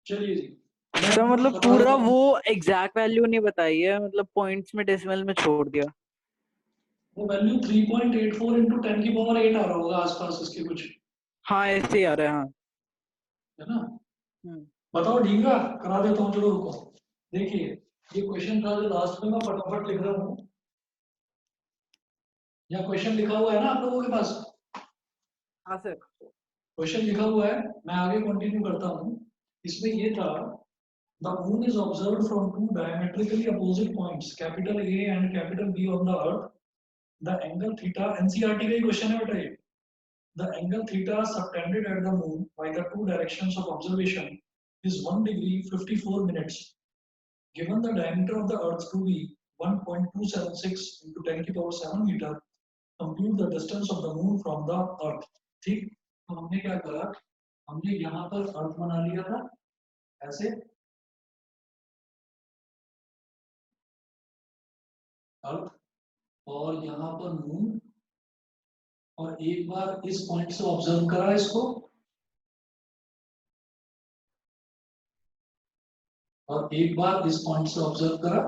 चलिए जी, मैं तो मतलब बता पूरा देता हूँ। वो एग्जैक्ट वैल्यू नहीं बताई है, मतलब पॉइंट्स में डेसिमल में छोड़ दिया। वो वैल्यू 3.84 इंटू 10 की पावर 8 आ रहा होगा आसपास इसके कुछ, हाँ ऐसे ही आ रहा है, हाँ। है ना। हम्म। बताओ ढींगा, करा देता हूँ, चलो रुको। देखिए, ये क्वेश्चन था जो लास्ट में मैं फटाफट लिख रहा हूँ। या क्वेश्चन लिखा हुआ है ना आप लोगों के पास? हाँ सर। क्वेश्चन लिखा हुआ है, मैं आगे कंटिन्यू करता हूँ। इसमें ये था, the moon is observed from two diametrically opposite points capital A and capital B on the earth. The angle theta, NCERT का ही क्वेश्चन है बेटा ये। The angle theta subtended at the moon by the two directions of observation is 1 degree 54 minutes. Given the diameter of the Earth to be 1.276 into 10 की power 7 meter, compute the distance of the moon from the Earth. ठीक, तो हमने क्या करा, हमने यहाँ पर अर्थ बना लिया था ऐसे, अर्थ, और यहाँ पर मून, और एक बार इस पॉइंट से ऑब्जर्व करा इसको, और एक बार इस पॉइंट से ऑब्जर्व करा।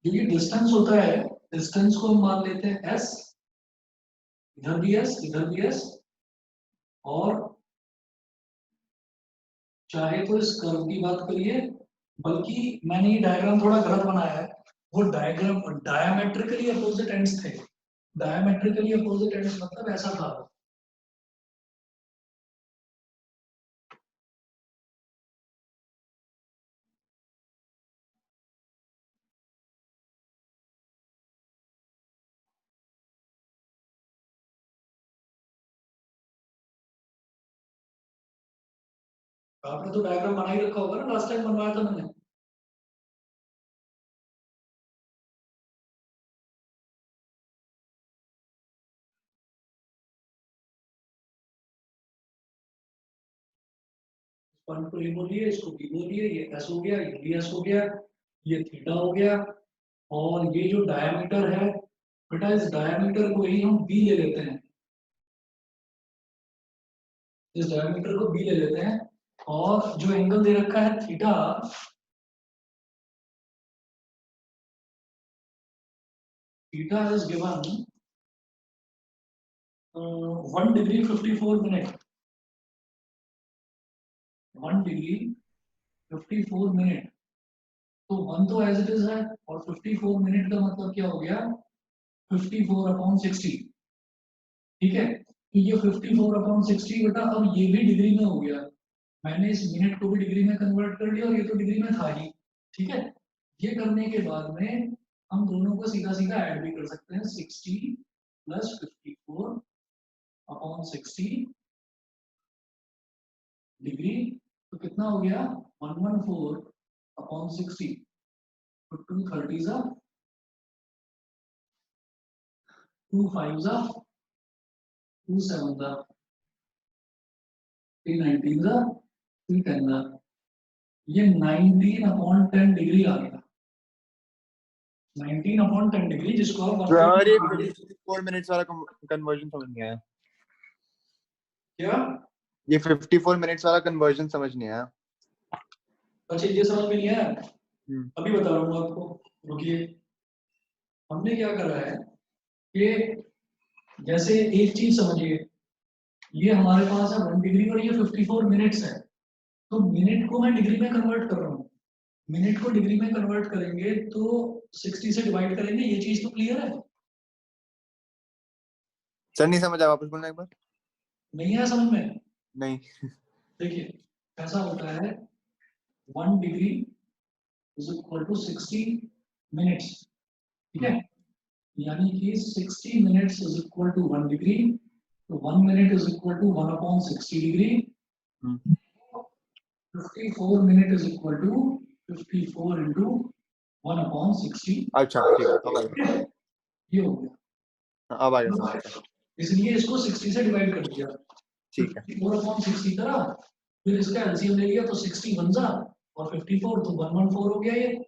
जो ये डिस्टेंस होता है, डिस्टेंस को हम मान लेते हैं s, इधर भी s, इधर भी s, और चाहे तो इस कर्व की बात करिए, बल्कि मैंने ये डायग्राम थोड़ा गलत बनाया है। वो डायग्राम डायमेट्रिकली अपोजिट एंड्स थे। डायमेट्रिकली अपोजिट एंड्स मतलब ऐसा था। आपने तो डायग्राम बना ही रखा होगा ना, लास्ट टाइम बनवाया था मैंने। पॉइंट को ए बोलिए, इसको बी बोलिए, ये एस हो गया, ये बी एस हो गया, ये थीटा हो गया, और ये जो डायमीटर है बेटा, इस डायमीटर को ही हम बी ले लेते हैं, इस डायमीटर को बी ले लेते हैं। और जो एंगल दे रखा है theta, theta is given 1 degree 54 minute, 1 degree 54 minute. तो 1 तो एज इट इज है, और 54 मिनट का मतलब क्या हो गया, 54/60। ठीक है, तो ये 54/60 बेटा, अब ये भी डिग्री में हो गया। मैंने इस मिनट को भी डिग्री में कन्वर्ट कर लिया, और ये तो डिग्री में था ही। ठीक है, ये करने के बाद में हम दोनों को सीधा सीधा ऐड भी कर सकते हैं, 60 प्लस 54/60 डिग्री। तो कितना हो गया, 114/60। तो 230 जा, 25 जा, 27 जा, 319 जा, 310 जा, ये 19/10 डिग्री आ गया। 19/10 डिग्री, जिसको आप तो यार ये 1.2 54 मिनट्स वाला कन्वर्जन समझ नहीं आया। क्या? ये 54 मिनट्स वाला कन्वर्जन समझ नहीं आया। अच्छा, ये समझ में नहीं आया, अभी बता रहा हूँ आपको, रुकिए। हमने क्या करा है कि जैसे एक चीज समझिए, ये हमारे पास है 1 डिग्री और ये 54 मिनट्स है। तो मिनट को मैं डिग्री में कन्वर्ट कर रहा हूँ, मिनट को डिग्री में कन्वर्ट करेंगे तो 60 से डिवाइड करेंगे, ये चीज तो क्लियर है? सर नहीं समझ आया, वापस बोलना एक बार। नहीं आया समझ में? नहीं। देखिए, ऐसा होता है, 1 degree is equal to 60 minutes. ठीक है, यानी कि 60 minutes is equal to 1 degree, तो 1 minute is equal to 1/60 degree. 54 minute is equal to 54 into 1/60। अच्छा ठीक है, अब आ गया, ये हो गया। अब आ गया समझ। इसलिए इसको 60 से डिवाइड कर दिया, ठीक है, 54/60 करा, फिर इसका एलसीएम ले लिया, तो 60 बन जा, और 54 तो 114 हो गया ये।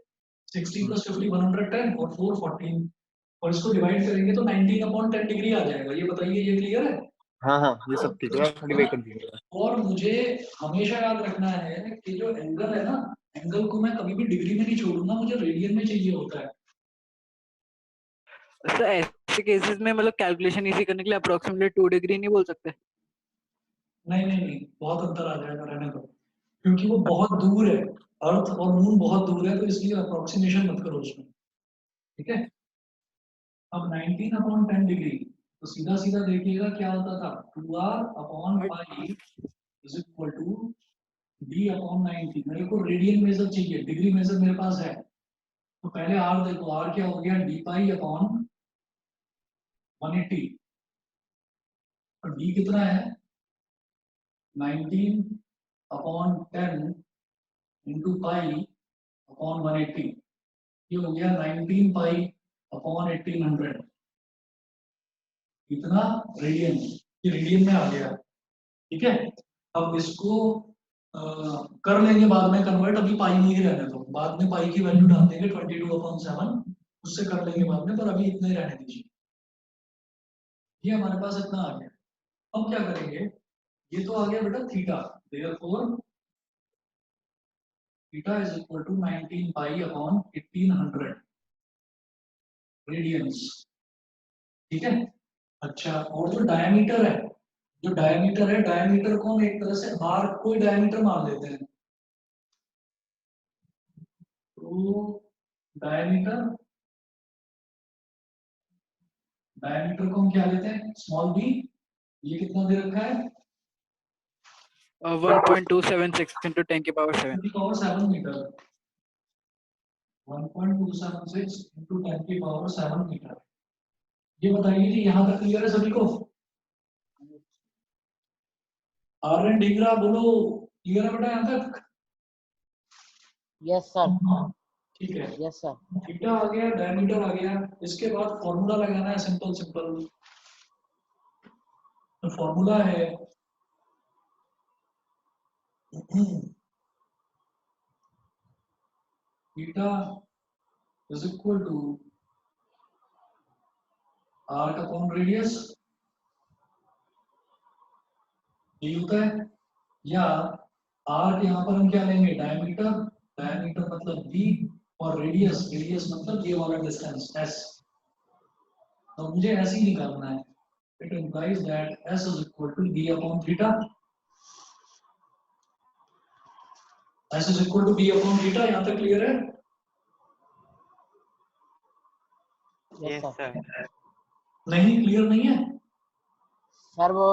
60 प्लस 50 110, और 4 14, और इसको डिवाइड करेंगे तो 19/10 डिग्री आ जाएगा। ये बताइए, ये क्लियर है? हाँ हाँ ये सब ठीक है, खाली वही कंफ्यूज है। और मुझे हमेशा याद रखना है कि जो एंगल है ना, एंगल को मैं कभी भी डिग्री में नहीं छोड़ूंगा, मुझे रेडियन में चाहिए होता है। सर ऐसे केसेस में मतलब कैलकुलेशन इजी करने के लिए अप्रोक्सीमेटली 2 डिग्री नहीं बोल सकते? नहीं नहीं नहीं, बहुत अंतर आ जाएगा, रहने दो, क्योंकि वो बहुत दूर है, अर्थ और मून बहुत दूर है, तो इसलिए अप्रोक्सीमेशन मत करो उसमें, ठीक है। अब 19 अपॉन 10 डिग्री, तो सीधा सीधा देखिएगा क्या होता था, 2r upon pi is equal to d upon 90। मेरे को रेडियन मेजर चाहिए, डिग्री मेजर मेरे पास है, तो पहले r देखो, r क्या हो गया, d पाई अपॉन 180, और d कितना है, 19 अपॉन 10 इंटू पाई अपॉन 180, ये हो गया 19 पाई अपॉन 1800, इतना रेडियन, ये रेडियन में आ गया, ठीक है। अब इसको कर लेंगे बाद में कन्वर्ट, अभी पाई में ही रहने दो, बाद में पाई की वैल्यू डाल देंगे 22/7, उससे कर लेंगे बाद में, पर अभी इतने ही रहने दीजिए। ये हमारे पास इतना आ गया। अब क्या करेंगे, ये तो आ गया बेटा theta, therefore theta is equal to 19 pi upon 1800 radians, ठीक है। अच्छा, और जो डायमीटर है, जो डायमीटर है, डायमीटर को हम एक तरह से आर्क को ही डायमीटर मान लेते हैं, तो डायमीटर, डायमीटर को हम क्या लेते हैं, स्मॉल बी, ये कितना दे रखा है, 1.276 into 10 की पावर 7। 10⁻7 metre, 1.276 into 10⁻7 metre. ये बताइए जी, यहाँ तक क्लियर है सभी को, आर एन ढींगरा बोलो, क्लियर है बेटा यहाँ तक? Yes sir. ठीक है, यस सर। थीटा आ गया, डायमीटर आ गया, इसके बाद फॉर्मूला लगाना है, सिंपल सिंपल। तो फॉर्मूला है theta is equal to arc upon radius, ये होता है, या आर्क यहाँ पर हम क्या लेंगे, डायमीटर, डायमीटर मतलब b, और रेडियस, रेडियस मतलब ये वाला डिस्टेंस s। तो मुझे ऐसे ही निकालना है, it implies that s is equal to b upon theta, s is equal to b upon theta, यहाँ तक क्लियर है? Yes sir. नहीं क्लियर नहीं है? सर वो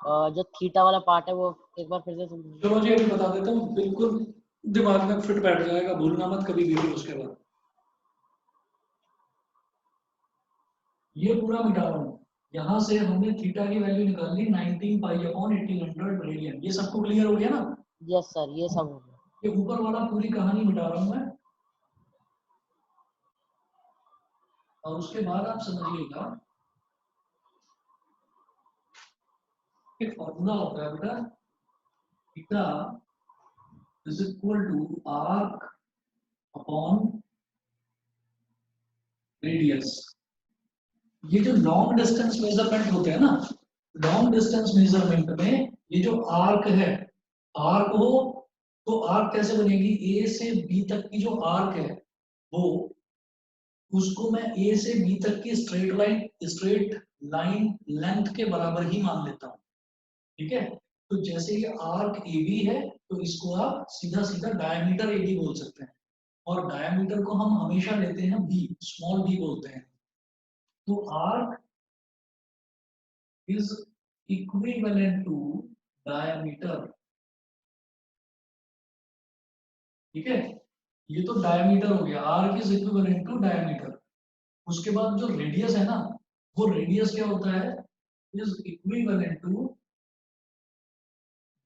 जो थीटा वाला पार्ट है वो एक बार फिर से समझाइए। चलो जी अभी बता देता हूँ, बिल्कुल दिमाग में फिट बैठ जाएगा, भूलना मत कभी भी उसके बाद। ये पूरा मिटा रहा हूँ, यहाँ से हमने थीटा की वैल्यू निकाल ली 19 पाई अपॉन 1800 रेडियन, ये सबको क्लियर हो गया ना? यस सर, ये सब हो गया। ये ऊपर वाला पूरी कहानी मिटा रहा हूँ मैं, और उसके बाद आप समझिएगा, एक फॉर्मूला होता है बेटा, theta is equal to arc upon radius. ये जो लॉन्ग डिस्टेंस मेजरमेंट होते हैं ना, लॉन्ग डिस्टेंस मेजरमेंट में ये जो आर्क है, आर्क हो तो आर्क कैसे बनेगी, ए से बी तक की जो आर्क है वो, उसको मैं ए से बी तक की स्ट्रेट लाइन लेंथ के बराबर ही मान लेता हूँ, ठीक है। तो जैसे ये आर्क ए बी है, तो इसको आप सीधा सीधा डायमीटर ए बी बोल सकते हैं, और डायमीटर को हम हमेशा लेते हैं बी, स्मॉल बी बोलते हैं। तो arc is equivalent to diameter, ठीक है। ये तो डायमीटर हो गया, arc is equivalent to diameter. उसके बाद जो रेडियस है ना, वो रेडियस क्या होता है, इज इक्विवेलेंट टू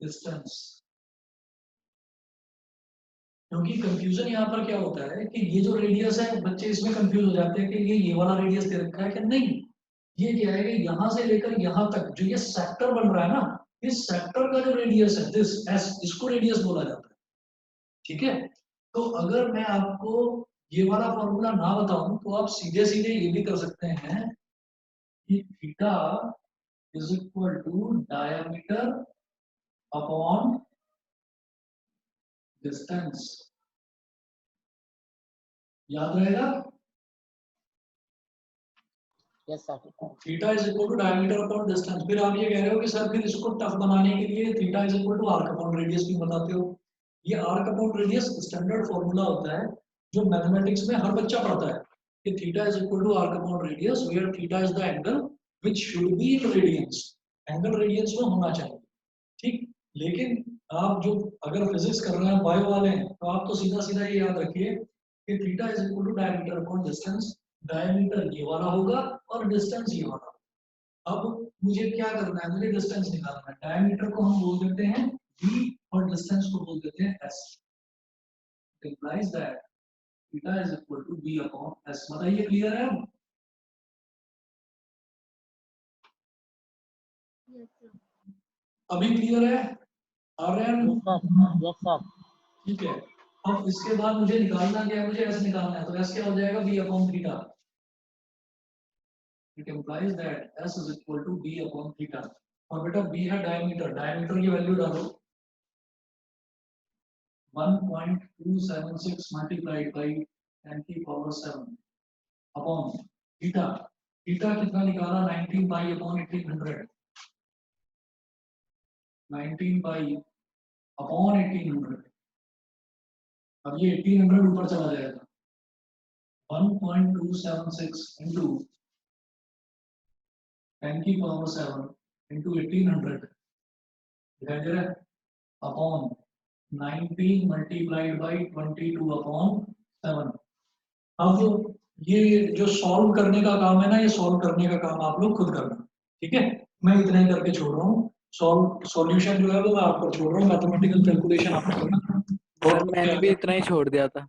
डिस्टेंस। क्योंकि कंफ्यूजन यहाँ पर क्या होता है कि ये जो रेडियस है, बच्चे इसमें कंफ्यूज हो जाते हैं कि ये वाला रेडियस दे रखा है कि नहीं, ये क्या है कि यहाँ से लेकर यहाँ तक जो ये सेक्टर बन रहा है ना, इस सेक्टर का जो रेडियस है, दिस एस, इसको रेडियस बोला जाता है, ठीक है। तो अगर मैं आपको ये वाला फॉर्मूला ना बताऊं, तो आप सीधे सीधे ये भी कर सकते हैं कि थीटा is equal to diameter upon distance. याद रहेगा? Yes sir. Theta is equal to diameter upon distance. फिर आप ये कह रहे हो कि सर फिर इसको टफ बनाने के लिए theta is equal to arc upon radius भी बताते हो। ये arc upon radius standard formula होता है जो मैथमेटिक्स में हर बच्चा पढ़ता है कि theta is equal to arc upon radius, where theta is the angle which should be in radians. Angle radians में होना चाहिए, ठीक। लेकिन आप जो अगर फिजिक्स कर रहे हैं, बायो वाले हैं, तो आप तो सीधा सीधा ये याद रखिए कि theta is equal to diameter upon distance. Diameter ये वाला होगा और डिस्टेंस ये वाला। अब मुझे क्या करना है, मुझे डिस्टेंस निकालना है। डायमीटर को हम बोल देते हैं d और डिस्टेंस को बोल देते हैं s। implies that theta is equal to b upon s। बताइए क्लियर है? अभी क्लियर है? आर्यन? Yes sir. ठीक है। अब इसके बाद मुझे निकालना क्या है, मुझे s निकालना है। तो s क्या हो जाएगा? b upon theta। It implies that s is equal to b upon theta। और बेटा b है डायमीटर, डायमीटर की वैल्यू डालो 1.276 multiplied by 10 की पावर 7 अपॉन थीटा। थीटा कितना निकाला? 19 पाई अपॉन 1800। 19 pi upon 1800। अब ये 1800 ऊपर चला जाएगा। 1.276 इंटू 10 की पावर 7 इंटू 1800 दिखाई दे रहा है, अपॉन 19 मल्टीप्लाइड बाई 22 अपॉन 7। अब ये जो सॉल्व करने का काम है ना, ये सॉल्व करने का काम आप लोग खुद करना, ठीक है। मैं इतना ही करके छोड़ रहा हूँ। सॉल्यूशन जो है वो मैं आप पर छोड़ रहा हूँ, मैथमेटिकल कैलकुलेशन आप करना। सर मैंने भी इतना ही छोड़ दिया था।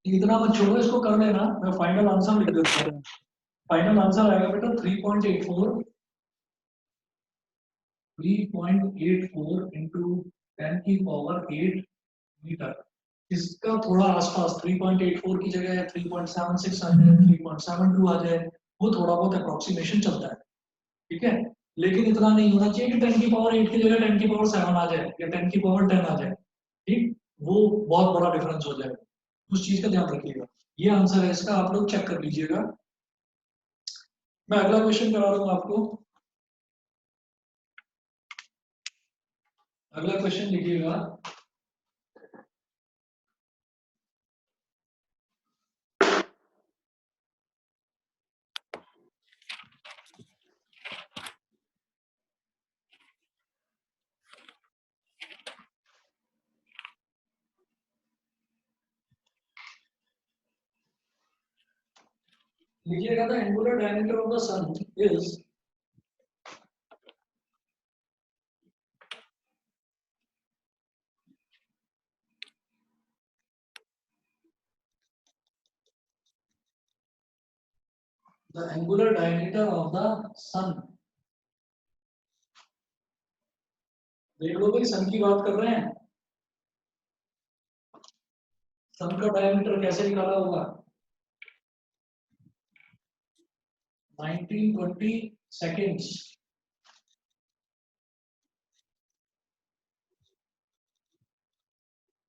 इतना मत छोड़ो, इसको कर लेना। मैं फाइनल आंसर लिख देता हूँ। फाइनल आंसर आएगा बेटा 3.84 इंटू 10 की पावर 8 मीटर। इसका थोड़ा आसपास 3.84 की जगह 3.76 आ जाए, 3.72 आ जाए, वो थोड़ा बहुत अप्रोक्सीमेशन चलता है, ठीक है। लेकिन इतना नहीं होना चाहिए कि 10 की पावर 8 की जगह 10 की पावर 7 आ जाए या 10 की पावर 10 आ जाए, ठीक। वो बहुत बड़ा डिफरेंस हो जाएगा, उस चीज का ध्यान रखिएगा। ये आंसर है इसका, आप लोग चेक कर लीजिएगा। मैं अगला क्वेश्चन करा दूंगा आपको। अगला क्वेश्चन लिखिएगा। लिखिएगा the angular diameter of the sun is the angular diameter of the sun। देख लो भाई, सन की बात कर रहे हैं। सन का डायमीटर कैसे निकाला होगा? 1920 seconds।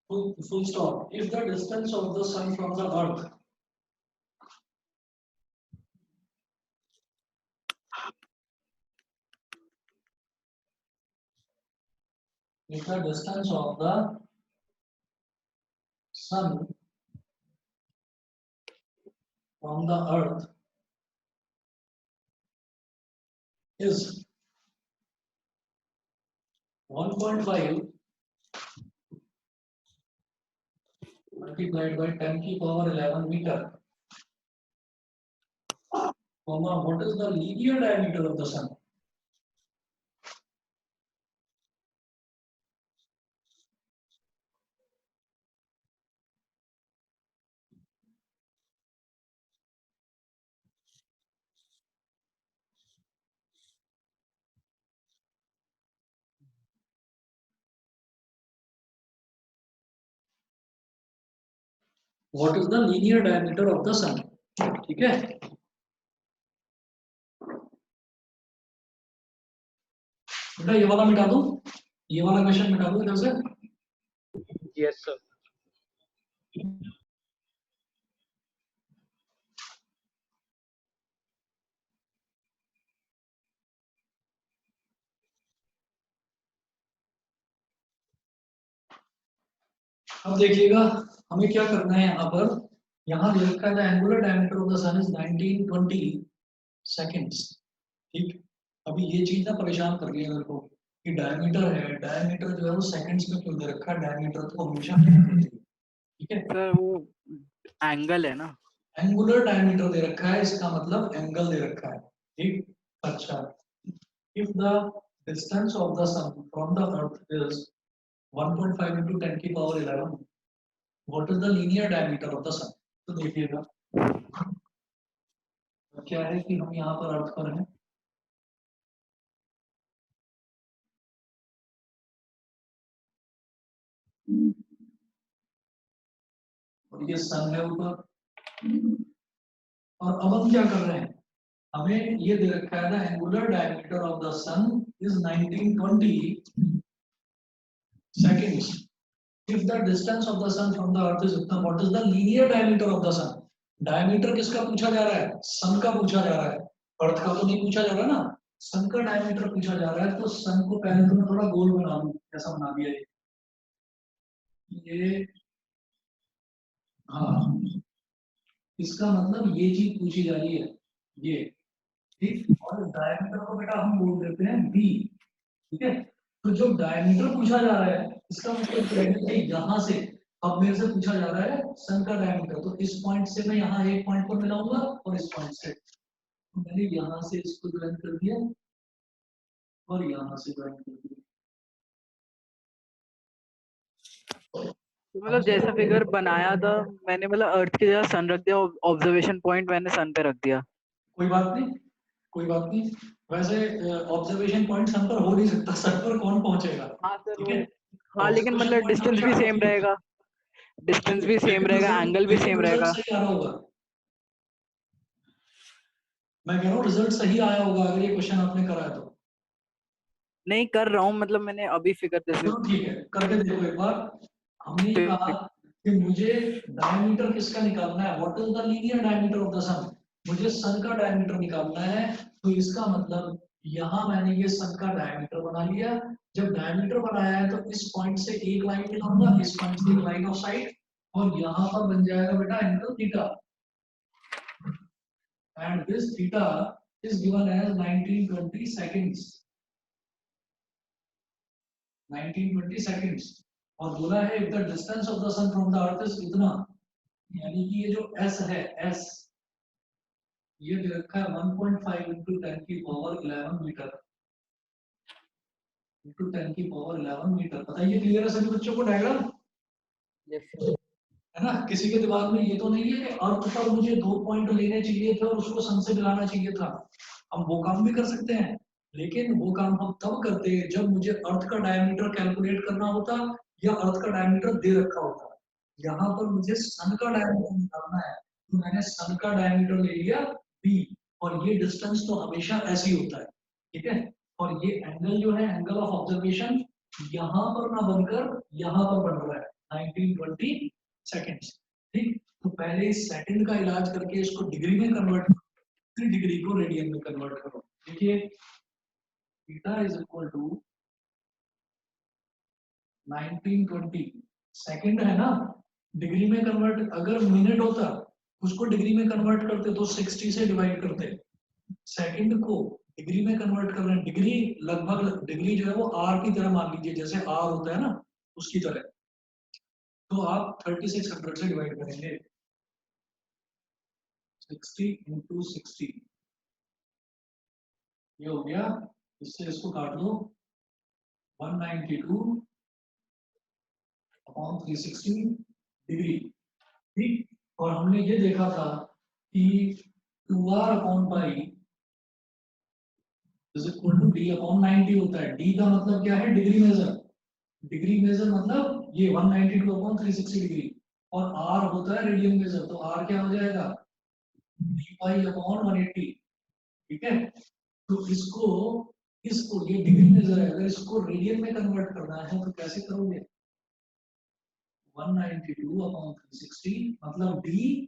Full stop। If the distance of the sun from the earth if the distance of the sun from the earth is 1.5 multiplied by 10 की power 11 meter, comma, what is the linear diameter of the sun? What is the linear diameter of the sun? ठीक है। बेटा ये वाला मिटा दूं, ये वाला क्वेश्चन मिटा दूं इधर से। Yes sir. अब देखिएगा हमें क्या करना है यहाँ पर, यहाँ दे रखा है the angular diameter of the sun is 1920 seconds. ठीक, अभी ये चीज ना परेशान कर रही है मेरे को कि डायमीटर है, डायमीटर जो है वो सेकंड्स में क्यों दे रखा है, डायमीटर तो हमेशा ठीक है, सर वो एंगल है ना। एंगुलर डायमीटर दे रखा है, इसका मतलब एंगल दे रखा है। ठीक, अच्छा, if the distance of the sun from the earth is 1.5 into 10 की power 11, what is the linear diameter of the sun. तो देखिएगा क्या है कि हम यहाँ पर अर्थ पर हैं, और ये सन है ऊपर, और अब हम क्या कर रहे हैं, हमें ये दे रखा है the angular diameter of the sun is 1920 seconds. If the distance of the sun from the earth is इतना, what is the linear diameter of the sun? Diameter किसका पूछा जा रहा है, सन का पूछा जा रहा है, अर्थ का तो नहीं पूछा जा रहा ना, सन का डायमीटर पूछा जा रहा है। तो सन को पहले तो मैं थोड़ा गोल बना लूं, ऐसा बना दिया ये, हाँ, इसका मतलब ये चीज पूछी जा रही है, ये ठीक, और डायमीटर को बेटा हम बोल देते हैं बी। ठीक है, तो जो डायमीटर पूछा जा रहा है इसका मतलब है यहाँ से, अब मेरे से पूछा जा रहा है सन का डायमीटर, तो इस पॉइंट से मैं यहाँ एक पॉइंट पर मिलाऊंगा और इस पॉइंट से, तो मैंने यहाँ से इसको ज्वाइन कर दिया और यहाँ से ज्वाइन कर दिया। तो मतलब जैसा फिगर बनाया था मैंने, मतलब अर्थ की जगह सन रख दिया, ऑब्जर्वेशन पॉइंट मैंने सन पे रख दिया। कोई बात नहीं, कोई बात नहीं, वैसे ऑब्जर्वेशन पॉइंट सन पर हो नहीं सकता, सन पर कौन पहुंचेगा। हाँ सर ठीक वो, है, हाँ लेकिन ऑब्जर्वेशन मतलब पॉइंट डिस्टेंस हमेशा भी हो सेम ही रहेगा, डिस्टेंस भी सेम रहेगा, एंगल भी सेम रिजल्ट रहेगा। सही आ रहा होगा, मैं कह रहा हूँ रिजल्ट सही आया होगा अगर ये क्वेश्चन आपने करा है तो। नहीं कर रहा हूँ, मतलब मैंने अभी फिगर जैसे चलो ठीक है, करके देखो एक बार। हमने ये कहा कि मुझे डायमीटर किसका निकालना है, what is the linear diameter of the sun, मुझे सन का डायमीटर निकालना है। तो इसका मतलब यहाँ मैंने ये सन का डायमीटर बना लिया, जब डायमीटर बनाया है तो इस पॉइंट से एक लाइन निकालूंगा, इस पॉइंट से एक लाइन ऑफ साइट, और यहाँ पर बन जाएगा बेटा angle theta, and this theta is given as 1920 seconds, 1920 seconds, और बोला है if the distance of the sun from the earth is इतना, यानी कि ये जो s है, s ये दे रखा है 1.5 into 10 की पावर 11 मीटर, into 10 की पावर 11 मीटर। बताइए क्लियर है सभी बच्चों को डायग्राम, है ना, किसी के दिमाग में ये तो नहीं है कि अर्थ पर मुझे 2 पॉइंट लेने चाहिए थे और उसको सन से मिलाना चाहिए था। हम वो काम भी कर सकते हैं, लेकिन वो काम हम तब करते हैं जब मुझे अर्थ का डायमीटर कैलकुलेट करना होता या अर्थ का डायमीटर दे रखा होता। यहाँ पर मुझे सन का डायमीटर निकालना है, तो मैंने सन का डायमीटर ले लिया बी, और ये डिस्टेंस तो हमेशा ऐसे ही होता है। ठीक है, और ये एंगल जो है एंगल ऑफ ऑब्जर्वेशन यहाँ पर ना बनकर यहाँ पर बन रहा है 1920 सेकंड्स। ठीक, तो पहले इस सेकंड का इलाज करके इसको डिग्री में कन्वर्ट करो, फिर डिग्री को रेडियन में कन्वर्ट करो। देखिए theta is equal to 1920 second है ना, डिग्री में कन्वर्ट, अगर मिनट होता उसको डिग्री में कन्वर्ट करते तो 60 से डिवाइड करते, सेकंड को डिग्री में कन्वर्ट कर रहे हैं, डिग्री लगभग डिग्री जो है वो आर की तरह मान लीजिए, जैसे आर होता है ना उसकी तरह, तो आप 3600 से डिवाइड करेंगे, 60 into 60, ये हो गया, इससे इसको काट दो 192 अपॉन 360 डिग्री। ठीक, और हमने ये देखा था कि 2r upon pi is equal to d upon 90 होता है। d का मतलब क्या है, डिग्री मेजर, डिग्री मेजर मतलब ये 192 अपॉन 360 डिग्री, और r होता है रेडियन मेजर, तो r क्या हो जाएगा d पाई अपॉन 180। ठीक है, तो इसको इसको, ये डिग्री मेजर है, अगर इसको रेडियन में कन्वर्ट करना है तो कैसे करोगे? 192 अपॉन 360 मतलब d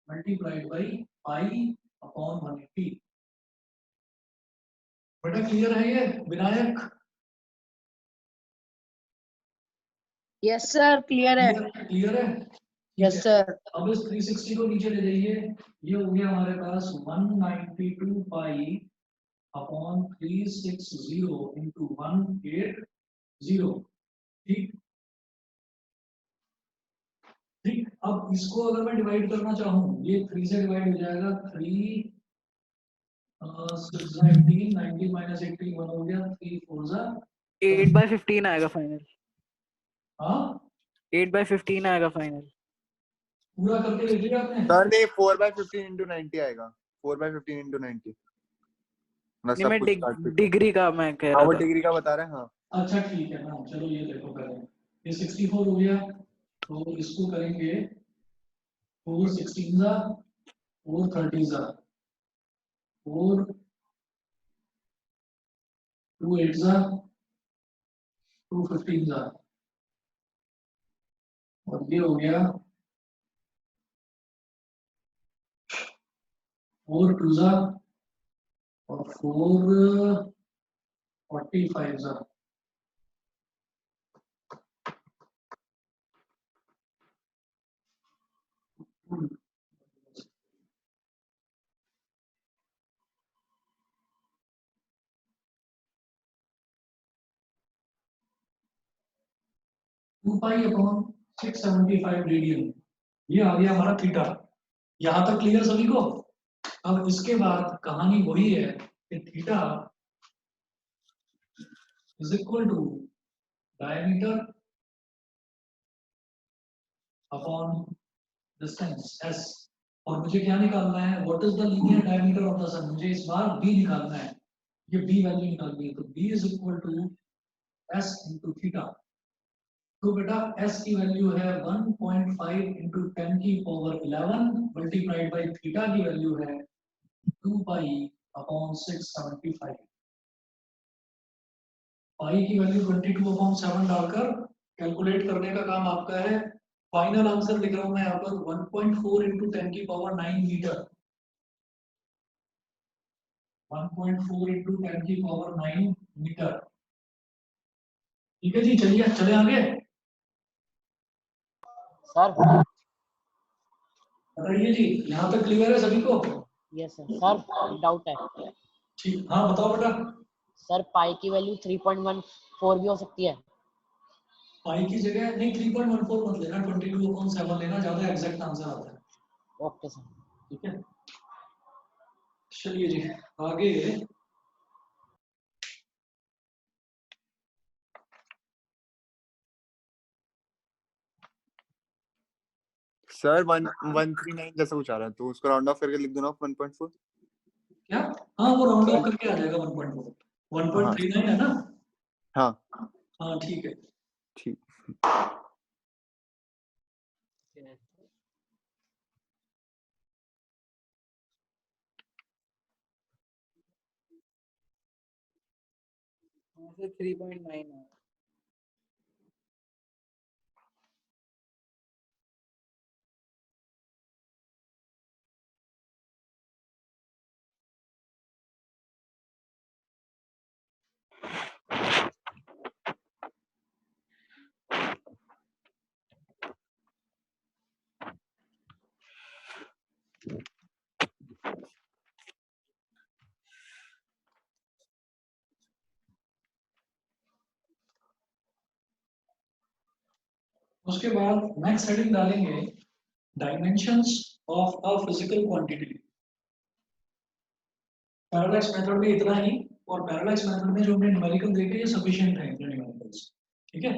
multiplied by pi upon 180। बेटा क्लियर है ये विनायक? यस सर क्लियर है। क्लियर है? Yes sir. अब इस 360 को नीचे ले जाइए, ये हो गया हमारे पास 192 पाई अपॉन 360 इंटू 180। ठीक ठीक। अब इसको अगर मैं डिवाइड करना चाहूँ, ये 3 से डिवाइड हो जाएगा, 3 6 18 90 माइनस 80 1 हो गया, 3 4 जा 8/15 आएगा फाइनल। हाँ 8/15 आएगा फाइनल। पूरा करके ले लिया आपने? सर नहीं 4/15 into 90 आएगा, 4/15 into 90 मतलब नहीं सब मैं कुछ काट के। डिग्री का मैं कह हाँ रहा वो था। डिग्री का बता रहे हैं। हाँ अच्छा ठीक है ना, चलो ये देखो पहले, ये 64 हो गया, तो इसको करेंगे 4 16 जा 4 30 जा 4 2 8 जा 2 15 जा, और ये हो गया 4 2 जा और 4 45 जा। टू पाई अपॉन 675 रेडियन, ये आ गया हमारा थीटा। यहां तक क्लियर सभी को? अब इसके बाद कहानी वही है कि theta is equal to diameter upon distance s, और मुझे क्या निकालना है? What is the linear diameter of the sun? मुझे इस बार b निकालना है, ये b वैल्यू निकालनी है, तो b is equal to s into theta. तो बेटा s की वैल्यू है 1.5 इंटू 10 की पावर 11 मल्टीप्लाइड बाई थीटा की वैल्यू है 2 पाई अपॉन 675। पाई की वैल्यू 22 अपॉन 7 डालकर कैलकुलेट करने का काम आपका है। फाइनल आंसर लिख रहा हूं मैं यहाँ पर 1.4 इंटू 10 की पावर 9 मीटर, 1.4 इंटू 10 की पावर 9 मीटर। ठीक है जी, चलिए चले आगे। सर बताइए जी, यहाँ तक क्लियर है सभी को? Yes sir. सर एक डाउट है। ठीक, हाँ बताओ बेटा। सर पाई की वैल्यू 3.14 भी हो सकती है? पाई की जगह नहीं 3.14 मत लेना, 22/7 लेना, ज्यादा एग्जैक्ट आंसर आता है। Okay sir. ठीक है, चलिए जी आगे। सर 139 जैसा कुछ आ रहा है तो उसको राउंड ऑफ करके लिख दो ना 1.4। क्या? हाँ वो राउंड ऑफ करके आ जाएगा 1.4, 1.39 है ना? हाँ हाँ ठीक है। ठीक। वहाँ से 3.9 है। उसके बाद नेक्स्ट हेडिंग डालेंगे dimensions of a physical quantity. Parallax method में इतना ही, और पैरालैक्स मेथड में जो हमने न्यूमेरिकल देखे ये सफिशिएंट है इतने न्यूमेरिकल्स। ठीक है,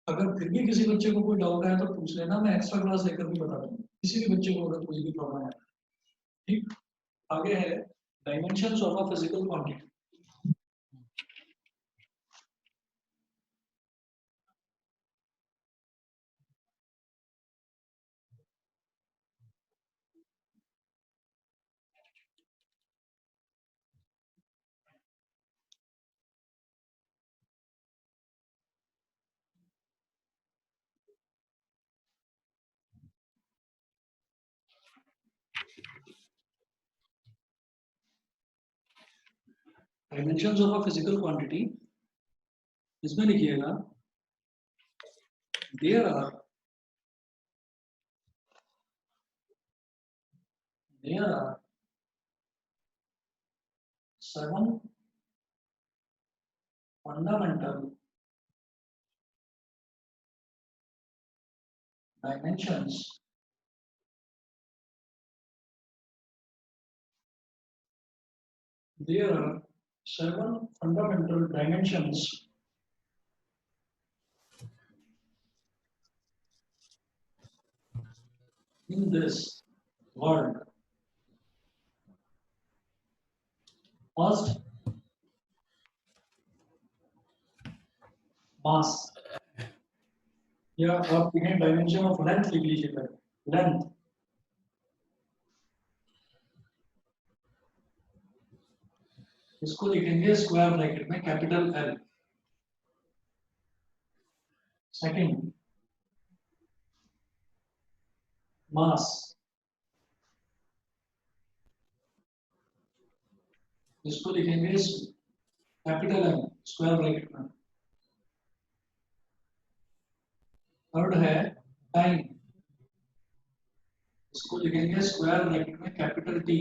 अगर फिर भी किसी बच्चे को कोई डाउट है तो पूछ लेना, मैं एक्स्ट्रा क्लास लेकर भी बता दूंगा किसी भी बच्चे को अगर कोई भी प्रॉब्लम है। ठीक, आगे है dimensions of a physical quantity. Dimensions of a physical quantity, इसमें लिखिएगा there are seven fundamental dimensions there are 7 fundamental dimensions in this world. First, mass. या आप लिखें डायमेंशन ऑफ लेंथ लिख लीजिएगा, लेंथ। इसको लिखेंगे स्क्वायर ब्रैकेट में कैपिटल एल। सेकंड, मास, इसको लिखेंगे कैपिटल एम स्क्वायर ब्रैकेट में। थर्ड है टाइम, इसको लिखेंगे स्क्वायर ब्रैकेट में कैपिटल टी।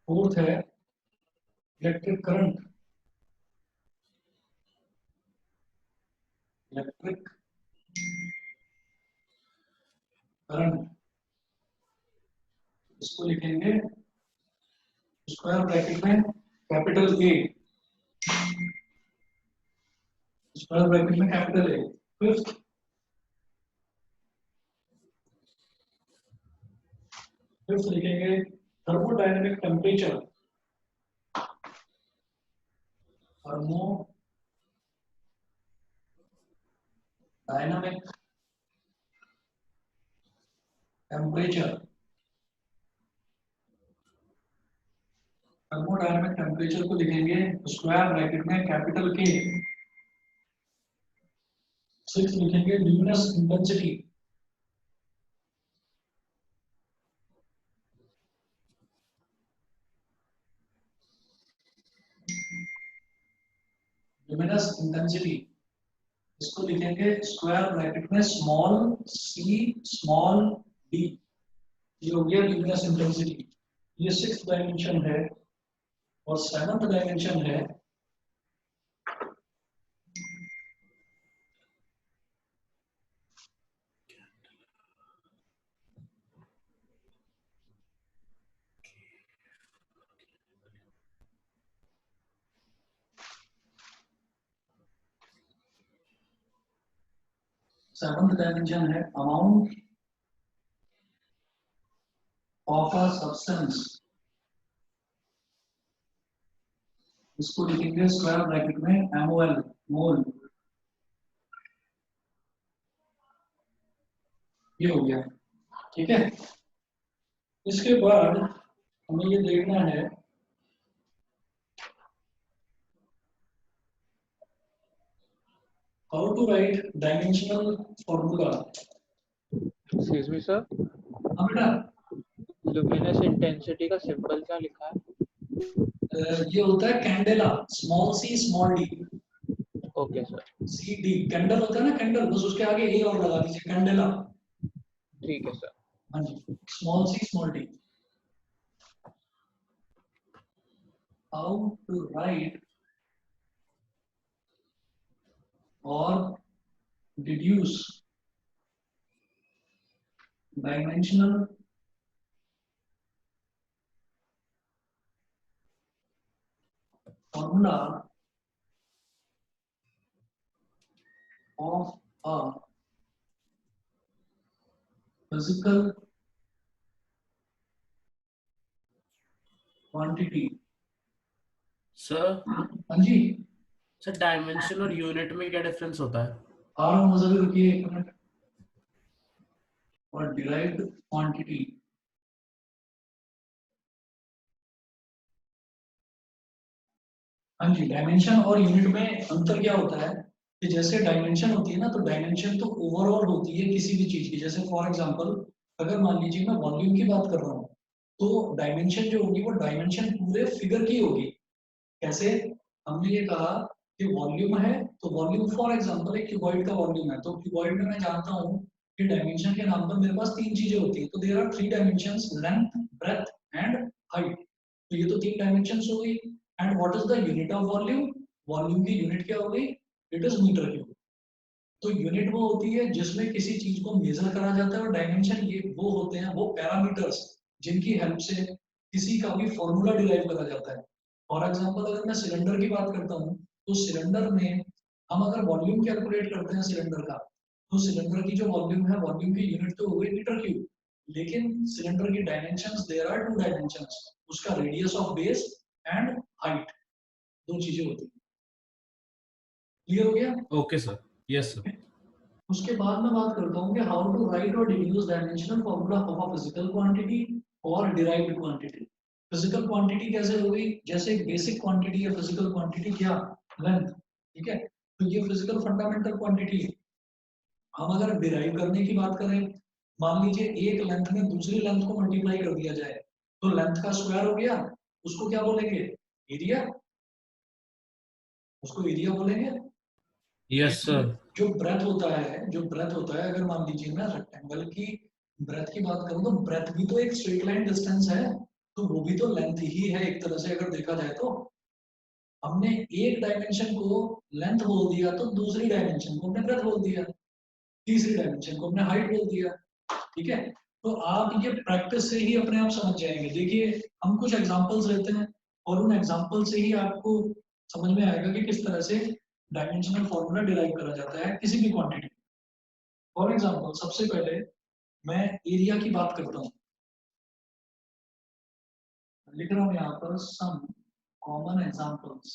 फोर्थ है इलेक्ट्रिक करंट, इलेक्ट्रिक करंट, इसको लिखेंगे स्क्वायर ब्रैकेट में कैपिटल ए, स्क्वायर ब्रैकेट में कैपिटल ए। फिफ्थ लिखेंगे thermodynamic temperature, thermodynamic temperature, thermodynamic temperature को लिखेंगे स्क्वायर ब्रैकेट में कैपिटल के। सिक्स लिखेंगे ल्यूमिनस इंटेंसिटी, ल्यूमिनस इंटेंसिटी, इसको लिखेंगे स्क्वायर ब्रैकेट में स्मॉल सी स्मॉल डी। ये हो गया ल्यूमिनस इंटेंसिटी। ये सिक्स्थ डायमेंशन है और सेवंथ डायमेंशन है अमाउंट ऑफ अ सब्सटेंस, इसको लिखेंगे स्क्वायर ब्रैकेट में MOL, मोल। ये हो गया, ठीक है। इसके बाद हमें ये देखना है how to write dimensional formula. Excuse me sir, हाँ बेटा, लुमिनस इंटेंसिटी का सिंबल क्या लिखा है? ये होता है candela, small c small d. Okay sir, c d candle होता है ना, कैंडल, बस उसके आगे ए और लगा दीजिए, कैंडेला। ठीक है सर। हाँ जी, small c small d. How to write और deduce dimensional formula of a physical quantity। Sir हाँ जी, सर डायमेंशन और यूनिट में क्या डिफरेंस होता है? आ रहा हूँ, जरूर रुकिए एक मिनट। और डिराइव्ड क्वांटिटी, हाँ जी, डायमेंशन और यूनिट में अंतर क्या होता है कि जैसे डायमेंशन होती है ना, तो डायमेंशन तो ओवरऑल होती है किसी भी चीज की। जैसे फॉर एग्जांपल अगर मान लीजिए मैं वॉल्यूम की बात कर रहा हूँ, तो डायमेंशन जो होगी वो डायमेंशन पूरे फिगर की होगी। कैसे? हमने ये कहा कि वॉल्यूम है, तो वॉल्यूम फॉर एग्जांपल एक क्यूबॉइड का वॉल्यूम है, तो क्यूबॉइड में मैं जानता हूँ कि डायमेंशन के नाम पर मेरे पास 3 चीजें होती हैं, तो there are 3 dimensions, length, breadth and height. तो ये तो 3 डायमेंशंस हो गई। And what is the unit of volume? Volume की यूनिट क्या हो गई? It is metre cube. तो यूनिट वो होती है जिसमें किसी चीज को मेजर करा जाता है, और डायमेंशन ये वो होते हैं, वो पैरामीटर्स जिनकी हेल्प से किसी का भी फॉर्मूला डिराइव करा जाता है। फॉर एग्जांपल अगर मैं सिलेंडर की बात करता हूँ, तो सिलेंडर में हम अगर वॉल्यूम कैलकुलेट करते हैं सिलेंडर का, तो सिलेंडर की जो वॉल्यूम है, वॉल्यूम की यूनिट तो हो गई मीटर क्यूब, लेकिन सिलेंडर की डायमेंशंस, देयर आर 2 डायमेंशंस, उसका radius of base and height, 2 चीजें होती हैं। क्लियर हो गया? Okay sir, yes sir. उसके बाद मैं बात करता हूँ कि हाउ टू राइट और deduce dimensional formula of a physical quantity और डिराइव्ड क्वांटिटी। फिजिकल क्वांटिटी कैसे हो गई? जैसे एक बेसिक क्वांटिटी है फिजिकल क्वांटिटी, क्या? लेंथ। ठीक है, तो ये फिजिकल फंडामेंटल क्वांटिटी है। हम अगर डिराइव करने की बात करें, मान लीजिए एक लेंथ में दूसरी लेंथ को मल्टीप्लाई कर दिया जाए, तो लेंथ का स्क्वायर हो गया, उसको क्या बोलेंगे? एरिया। उसको एरिया बोलेंगे। Yes sir. जो ब्रेथ होता है, जो ब्रेथ होता है, अगर मान लीजिए मैं रेक्टेंगल की ब्रेथ की बात करूं, तो ब्रेथ भी तो एक स्ट्रेट लाइन डिस्टेंस है, तो वो भी तो लेंथ ही है एक तरह से अगर देखा जाए तो। हमने एक डायमेंशन को लेंथ बोल दिया, तो दूसरी डायमेंशन को हमने ब्रेथ बोल दिया, तीसरी डायमेंशन को हमने हाइट बोल दिया। ठीक है, तो आप ये प्रैक्टिस से ही अपने आप समझ जाएंगे। देखिए, हम कुछ एग्जांपल्स लेते हैं और उन एग्जांपल से ही आपको समझ में आएगा कि किस तरह से डायमेंशनल फॉर्मूला डिराइव करा जाता है किसी भी क्वांटिटी। फॉर एग्जाम्पल सबसे पहले मैं एरिया की बात करता हूँ, लिख रहा हूँ यहाँ पर सम कॉमन एग्जाम्पल्स।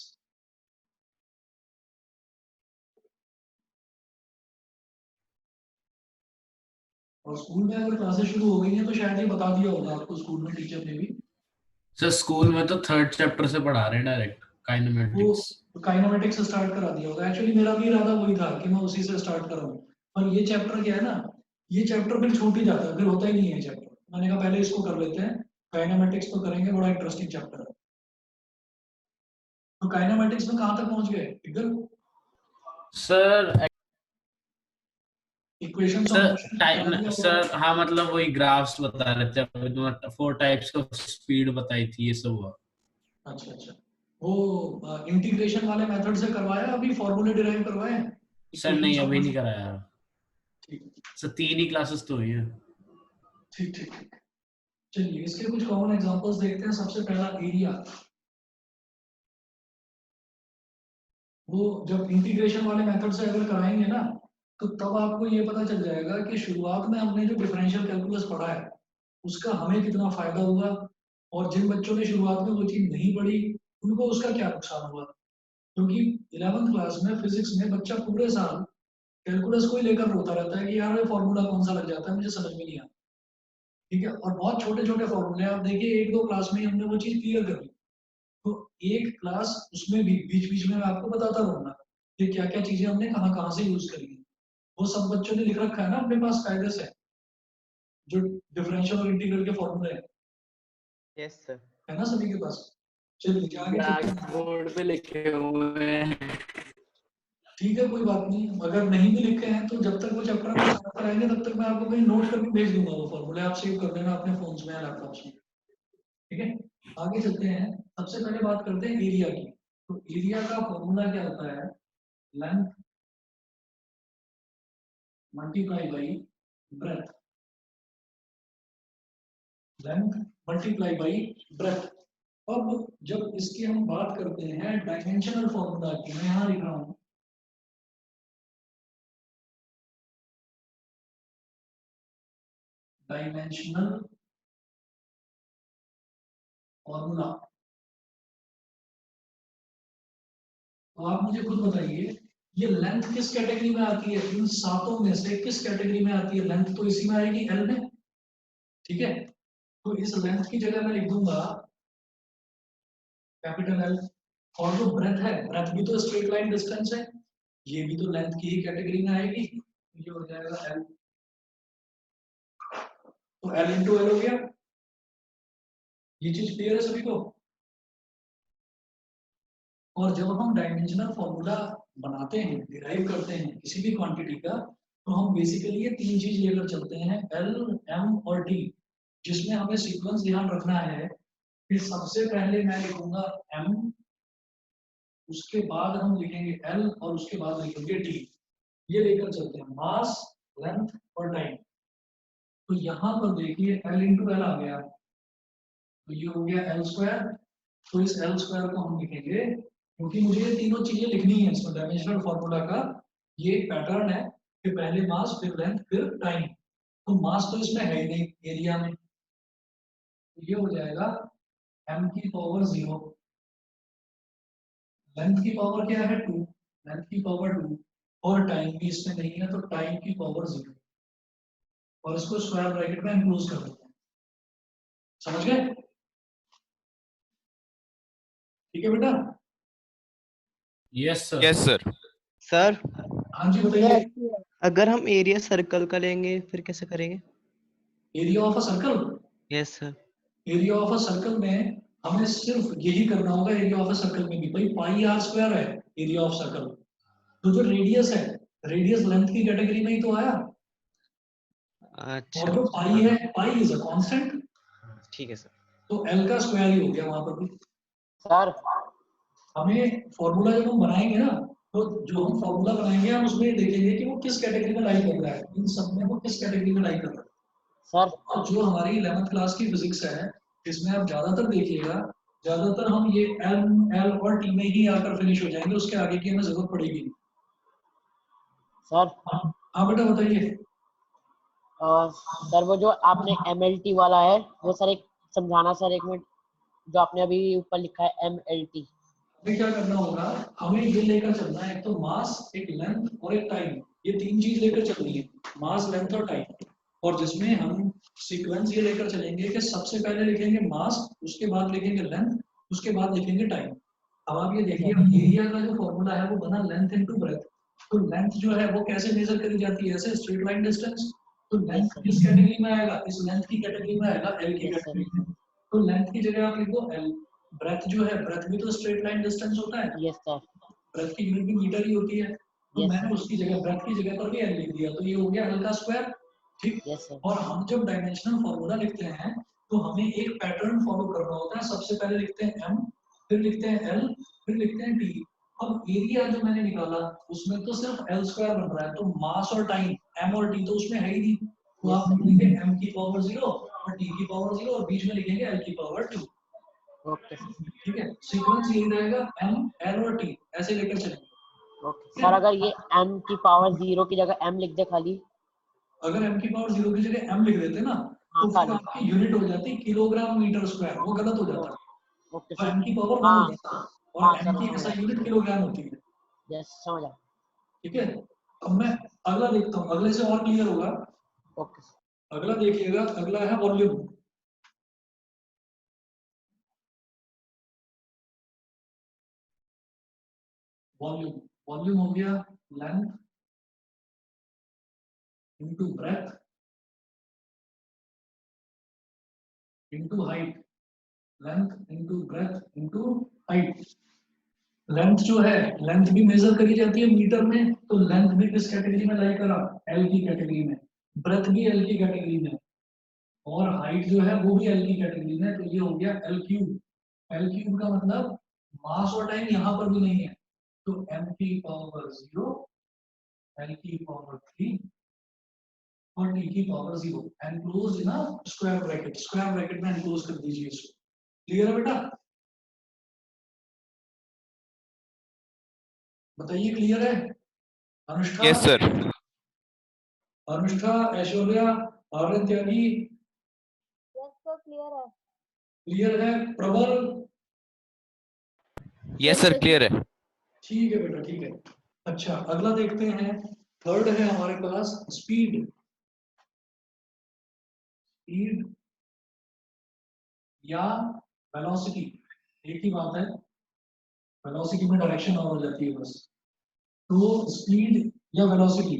और स्कूल में अगर क्लासेस शुरू हो गई हैं तो शायद ये बता दिया होगा आपको स्कूल में टीचर ने भी। सर स्कूल में तो 3rd चैप्टर से पढ़ा रहे हैं डायरेक्ट, वो काइनेमेटिक्स। काइनेमेटिक्स से स्टार्ट करा दिया होगा। एक्चुअली मेरा भी इरादा वही था कि मैं उसी से स्टार्ट कराऊं, पर ये चैप्टर क्या है ना, ये चैप्टर फिर छूट ही जाता है, फिर होता ही नहीं है चैप्टर। मैंने कहा पहले इसको कर लेते हैं, काइनेमेटिक्स तो करेंगे, बड़ा इंटरेस्टिंग चैप्टर है। तो काइनेमेटिक्स में कहाँ तक पहुंच गए? Figure, sir equations of sir motion time करा दिया होगा। सर, हाँ मतलब वही ग्राफ्स बता रहे थे, अभी तो 4 टाइप्स ऑफ स्पीड बताई थी, ये सब हुआ। अच्छा अच्छा, वो इंटीग्रेशन वाले मेथड से करवाया, अभी फॉर्मूले डिराइव करवाए हैं? सर नहीं, इक्वेशंस ऑफ अभी नहीं मोशन। कराया। ठीक सर 3 ही क्लासेस तो हुई है। ठीक ठीक ठीक। चलिए इसके कुछ कॉमन एग्जांपल्स देखते हैं। सबसे पहला एरिया। वो जब इंटीग्रेशन वाले मेथड से अगर कराएंगे ना, तो तब आपको ये पता चल जाएगा कि शुरुआत में हमने जो डिफरेंशियल कैलकुलस पढ़ा है उसका हमें कितना फायदा हुआ, और जिन बच्चों ने शुरुआत में वो चीज नहीं पढ़ी उनको उसका क्या नुकसान हुआ। क्योंकि 11th क्लास में फिजिक्स में बच्चा पूरे साल कैलकुलस को ही लेकर रोता रहता है कि यार ये फॉर्मूला कौन सा लग जाता है, मुझे समझ में नहीं आता। ठीक है, और बहुत छोटे छोटे फॉर्मूले आप देखिए, 1-2 क्लास में ही हमने वो चीज क्लियर कर ली। तो एक क्लास उसमें भी बीच बीच में मैं आपको बताता रहूंगा कि क्या क्या चीजें हमने कहाँ कहाँ से यूज करी है। वो सब बच्चों ने लिख रखा है ना अपने पास कायदे से, जो डिफरेंशियल और इंटीग्रल के फॉर्मूले हैं, यस सर। है ना सभी के पास? चलिए आगे चलते ब्लैक हैं। बोर्ड पे लिखे हुए हैं। ठीक है, कोई बात नहीं, अगर नहीं भी लिखे हैं तो जब तक वो चैप्टर में स्टार्ट कराएंगे तब तक मैं आपको कहीं नोट करके भेज दूंगा, वो फॉर्मूले आप सेव कर लेना अपने फोन्स में या लैपटॉप्स में। ठीक है, आगे चलते हैं। सबसे पहले बात करते हैं एरिया की। तो एरिया का फॉर्मूला क्या होता है? Length multiply by breadth. Length multiply by breadth. अब जब इसकी हम बात करते हैं डायमेंशनल फॉर्मूला की, मैं यहाँ लिख रहा हूँ डायमेंशनल फॉर्मूला। तो आप मुझे खुद बताइए, ये लेंथ किस कैटेगरी में आती है? इन सातों में से किस कैटेगरी में आती है? लेंथ तो इसी में आएगी, एल में। ठीक है, तो इस लेंथ की जगह मैं लिख दूंगा कैपिटल एल। और जो ब्रेथ है, ब्रेथ भी तो स्ट्रेट लाइन डिस्टेंस है, ये भी तो लेंथ की ही कैटेगरी में आएगी, ये हो जाएगा एल। तो एल इंटू एल हो गया। ये चीज क्लियर है सभी को? और जब हम डायमेंशनल फॉर्मूला बनाते हैं, डिराइव करते हैं किसी भी क्वांटिटी का, तो हम बेसिकली ये तीन चीज लेकर चलते हैं, एल, एम और टी, जिसमें हमें सीक्वेंस ध्यान रखना है कि सबसे पहले मैं लिखूंगा एम, उसके बाद हम लिखेंगे एल और उसके बाद लिखेंगे टी। ये लेकर चलते हैं, मास, लेंथ और टाइम। तो यहाँ पर देखिए एल इंटू एल आ गया, तो ये हो गया एल स्क्वायर। तो इस एल स्क्वायर को हम लिखेंगे, क्योंकि मुझे ये तीनों चीजें लिखनी है इसमें डायमेंशनल फॉर्मूला का। ये एक पैटर्न है कि पहले मास, फिर लेंथ, फिर टाइम। तो मास तो इसमें है ही नहीं एरिया में, तो ये हो जाएगा m की पावर 0, लेंथ की पावर क्या है 2, लेंथ की पावर 2, और टाइम भी इसमें नहीं है तो टाइम की पावर 0, और इसको स्क्वायर ब्रैकेट में एनक्लोज कर देते हैं। समझ गए? ठीक है बेटा? Yes sir. Yes sir. Sir हाँ जी बताइए। अगर हम एरिया सर्कल का लेंगे फिर कैसे करेंगे? Area of a circle, yes sir. Area of a circle में हमें सिर्फ यही करना होगा। एरिया ऑफ अ सर्कल में भी भाई पाई आर स्क्वायर है एरिया ऑफ सर्कल। तो जो रेडियस है, रेडियस लेंथ की कैटेगरी में ही तो आया, अच्छा और जो पाई है, पाई इज अ कांस्टेंट, ठीक है सर। तो एल का स्क्वायर ही हो गया वहां पर भी। सर हमें फॉर्मूला जब हम बनाएंगे ना, तो जो हम फॉर्मूला बनाएंगे हम उसमें देखेंगे कि वो किस कैटेगरी में लाई कर रहा है, इन सब में वो किस कैटेगरी में लाई कर रहा है। सर और जो हमारी 11th क्लास की फिजिक्स है, इसमें आप ज्यादातर देखिएगा, ज्यादातर हम ये एम, एल और टी में ही आकर फिनिश हो जाएंगे, उसके आगे की हमें जरूरत पड़ेगी नहीं। सर हाँ बेटा बताइए। सर वो जो आपने MLT वाला है वो सर एक समझाना सर, एक मिनट, जो आपने अभी ऊपर लिखा है MLT। हमें क्या करना होगा, हमें ये लेकर चलना है, एक तो मास, एक लेंथ और एक टाइम, ये तीन चीज लेकर चलनी है, मास, लेंथ और टाइम। और जिसमें हम सीक्वेंस ये लेकर चलेंगे कि सबसे पहले लिखेंगे मास, उसके बाद लिखेंगे लेंथ, उसके बाद लिखेंगे टाइम। अब आप ये देखिए, एरिया का जो फॉर्मूला है वो बना लेंथ इनटू ब्रेथ। तो लेंथ जो है वो कैसे मेजर करी जाती है, ऐसे स्ट्रेट लाइन डिस्टेंस। तो लेंथ किस कैटेगरी में आएगा, इस लेंथ की कैटेगरी में आएगा, एल की कैटेगरी में। तो लेंथ की जगह आप लिखो एल। ब्रेथ जो है, ब्रेथ भी तो स्ट्रेट लाइन डिस्टेंस होता है, यस सर। ब्रेथ की यूनिट भी मीटर ही होती है। तो Yes, मैंने sir. उसकी जगह, ब्रेथ की जगह पर भी एल लिख दिया, तो ये हो गया एल का स्क्वायर। ठीक। Yes sir. और हम जब डायमेंशनल फॉर्मूला लिखते हैं तो हमें एक पैटर्न फॉलो करना होता है। सबसे पहले लिखते हैं एम, फिर लिखते हैं एल, फिर लिखते हैं टी। अब एरिया जो मैंने निकाला उसमें तो सिर्फ एल स्क्वायर बन रहा है, तो मास और टाइम, एम और टी तो उसमें है ही नहीं। तो आप लिखेंगे एम की पावर 0 और टी की पावर 0 और बीच में लिखेंगे एल की पावर 2। ओके ठीक है, सीक्वेंस यही रहेगा, एम, एल और टी ऐसे लेकर चलेंगे। ओके सर, अगर ये m की पावर 0 की जगह m लिख दे खाली, अगर m की पावर 0 की जगह m लिख देते ना, तो फिर आपकी यूनिट हो जाती किलोग्राम मीटर स्क्वायर, वो गलत हो जाता। ओके तो सर। m की पावर 1 हाँ हो जाता, और हाँ m सर, की ऐसा यूनिट किलोग्राम होती है। यस समझ आ। ठीक है, अब मैं अगला देखता हूँ, अगले से और क्लियर होगा। ओके अगला देखिएगा, अगला है वॉल्यूम। वॉल्यूम, वॉल्यूम हो गया length into breadth into height, length into breadth into height. Length जो है, लेंथ भी मेजर करी जाती है मीटर में, तो लेंथ भी किस कैटेगरी में लाई करा, एल की कैटेगरी में। ब्रेथ भी एल की कैटेगरी में, और हाइट जो है वो भी एल की कैटेगरी में। तो ये हो गया एल क्यूब। एल क्यूब का मतलब मास और टाइम यहाँ पर भी नहीं है, तो एम की पावर 0, एल की पावर 3 और टी की power 0, enclose in square bracket. Square bracket में एनक्लोज कर दीजिए इसको। क्लियर है बेटा? बताइए क्लियर है? अनुष्ठा, यस सर। अनुष्ठा, ऐश्वर्या, आर्यन त्यागी, यस सर क्लियर है। क्लियर है? प्रबल, यस सर क्लियर है। ठीक है बेटा, ठीक है। अच्छा अगला देखते हैं, थर्ड है हमारे पास स्पीड। स्पीड या वेलोसिटी एक ही बात है, वेलोसिटी में डायरेक्शन और हो जाती है बस। तो स्पीड या वेलोसिटी,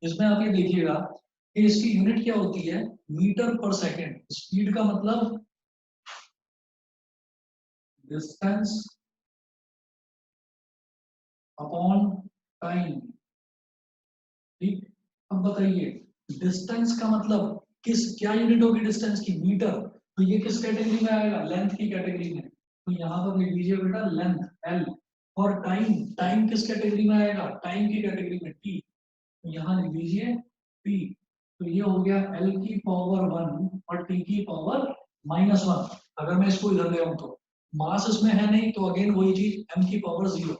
इसमें आप ये देखिएगा कि इसकी यूनिट क्या होती है, मीटर पर सेकंड। स्पीड का मतलब डिस्टेंस अपॉन टाइम। ठीक, अब बताइए डिस्टेंस का मतलब क्या यूनिट होगी डिस्टेंस की? मीटर। तो ये किस कैटेगरी में आएगा? लेंथ की कैटेगरी में। तो यहाँ पर लिख लीजिए बेटा लेंथ एल। और टाइम किस कैटेगरी में आएगा? टाइम की कैटेगरी में टी। तो यहाँ लिख लीजिए टी। तो ये हो गया एल की पावर 1 और टी की पावर -1। अगर मैं इसको इधर ले आऊं तो मास इसमें है नहीं, तो अगेन वही चीज m की पावर 0।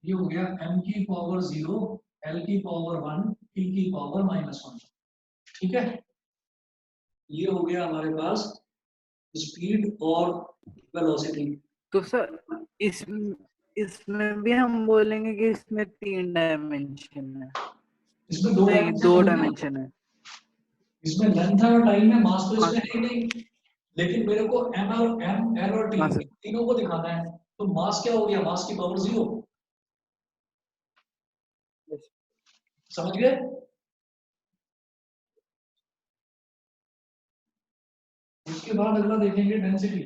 ये हो गया m की पावर 0, l की पावर 1, t की पावर -1। ठीक है, ये हो गया हमारे पास स्पीड और वेलोसिटी। तो सर इसमें भी हम बोलेंगे कि इसमें 3 डायमेंशन है? इसमें 2 नहीं, डायमेंशन 2 है। डायमेंशन है। इसमें लेंथ है और टाइम है, मास तो इसमें है ही नहीं। लेकिन मेरे को m और l और t हाँ सर। तीनों को दिखाना है। तो मास क्या हो गया? मास की पावर 0। समझ गए? उसके बाद अगला देखेंगे डेंसिटी।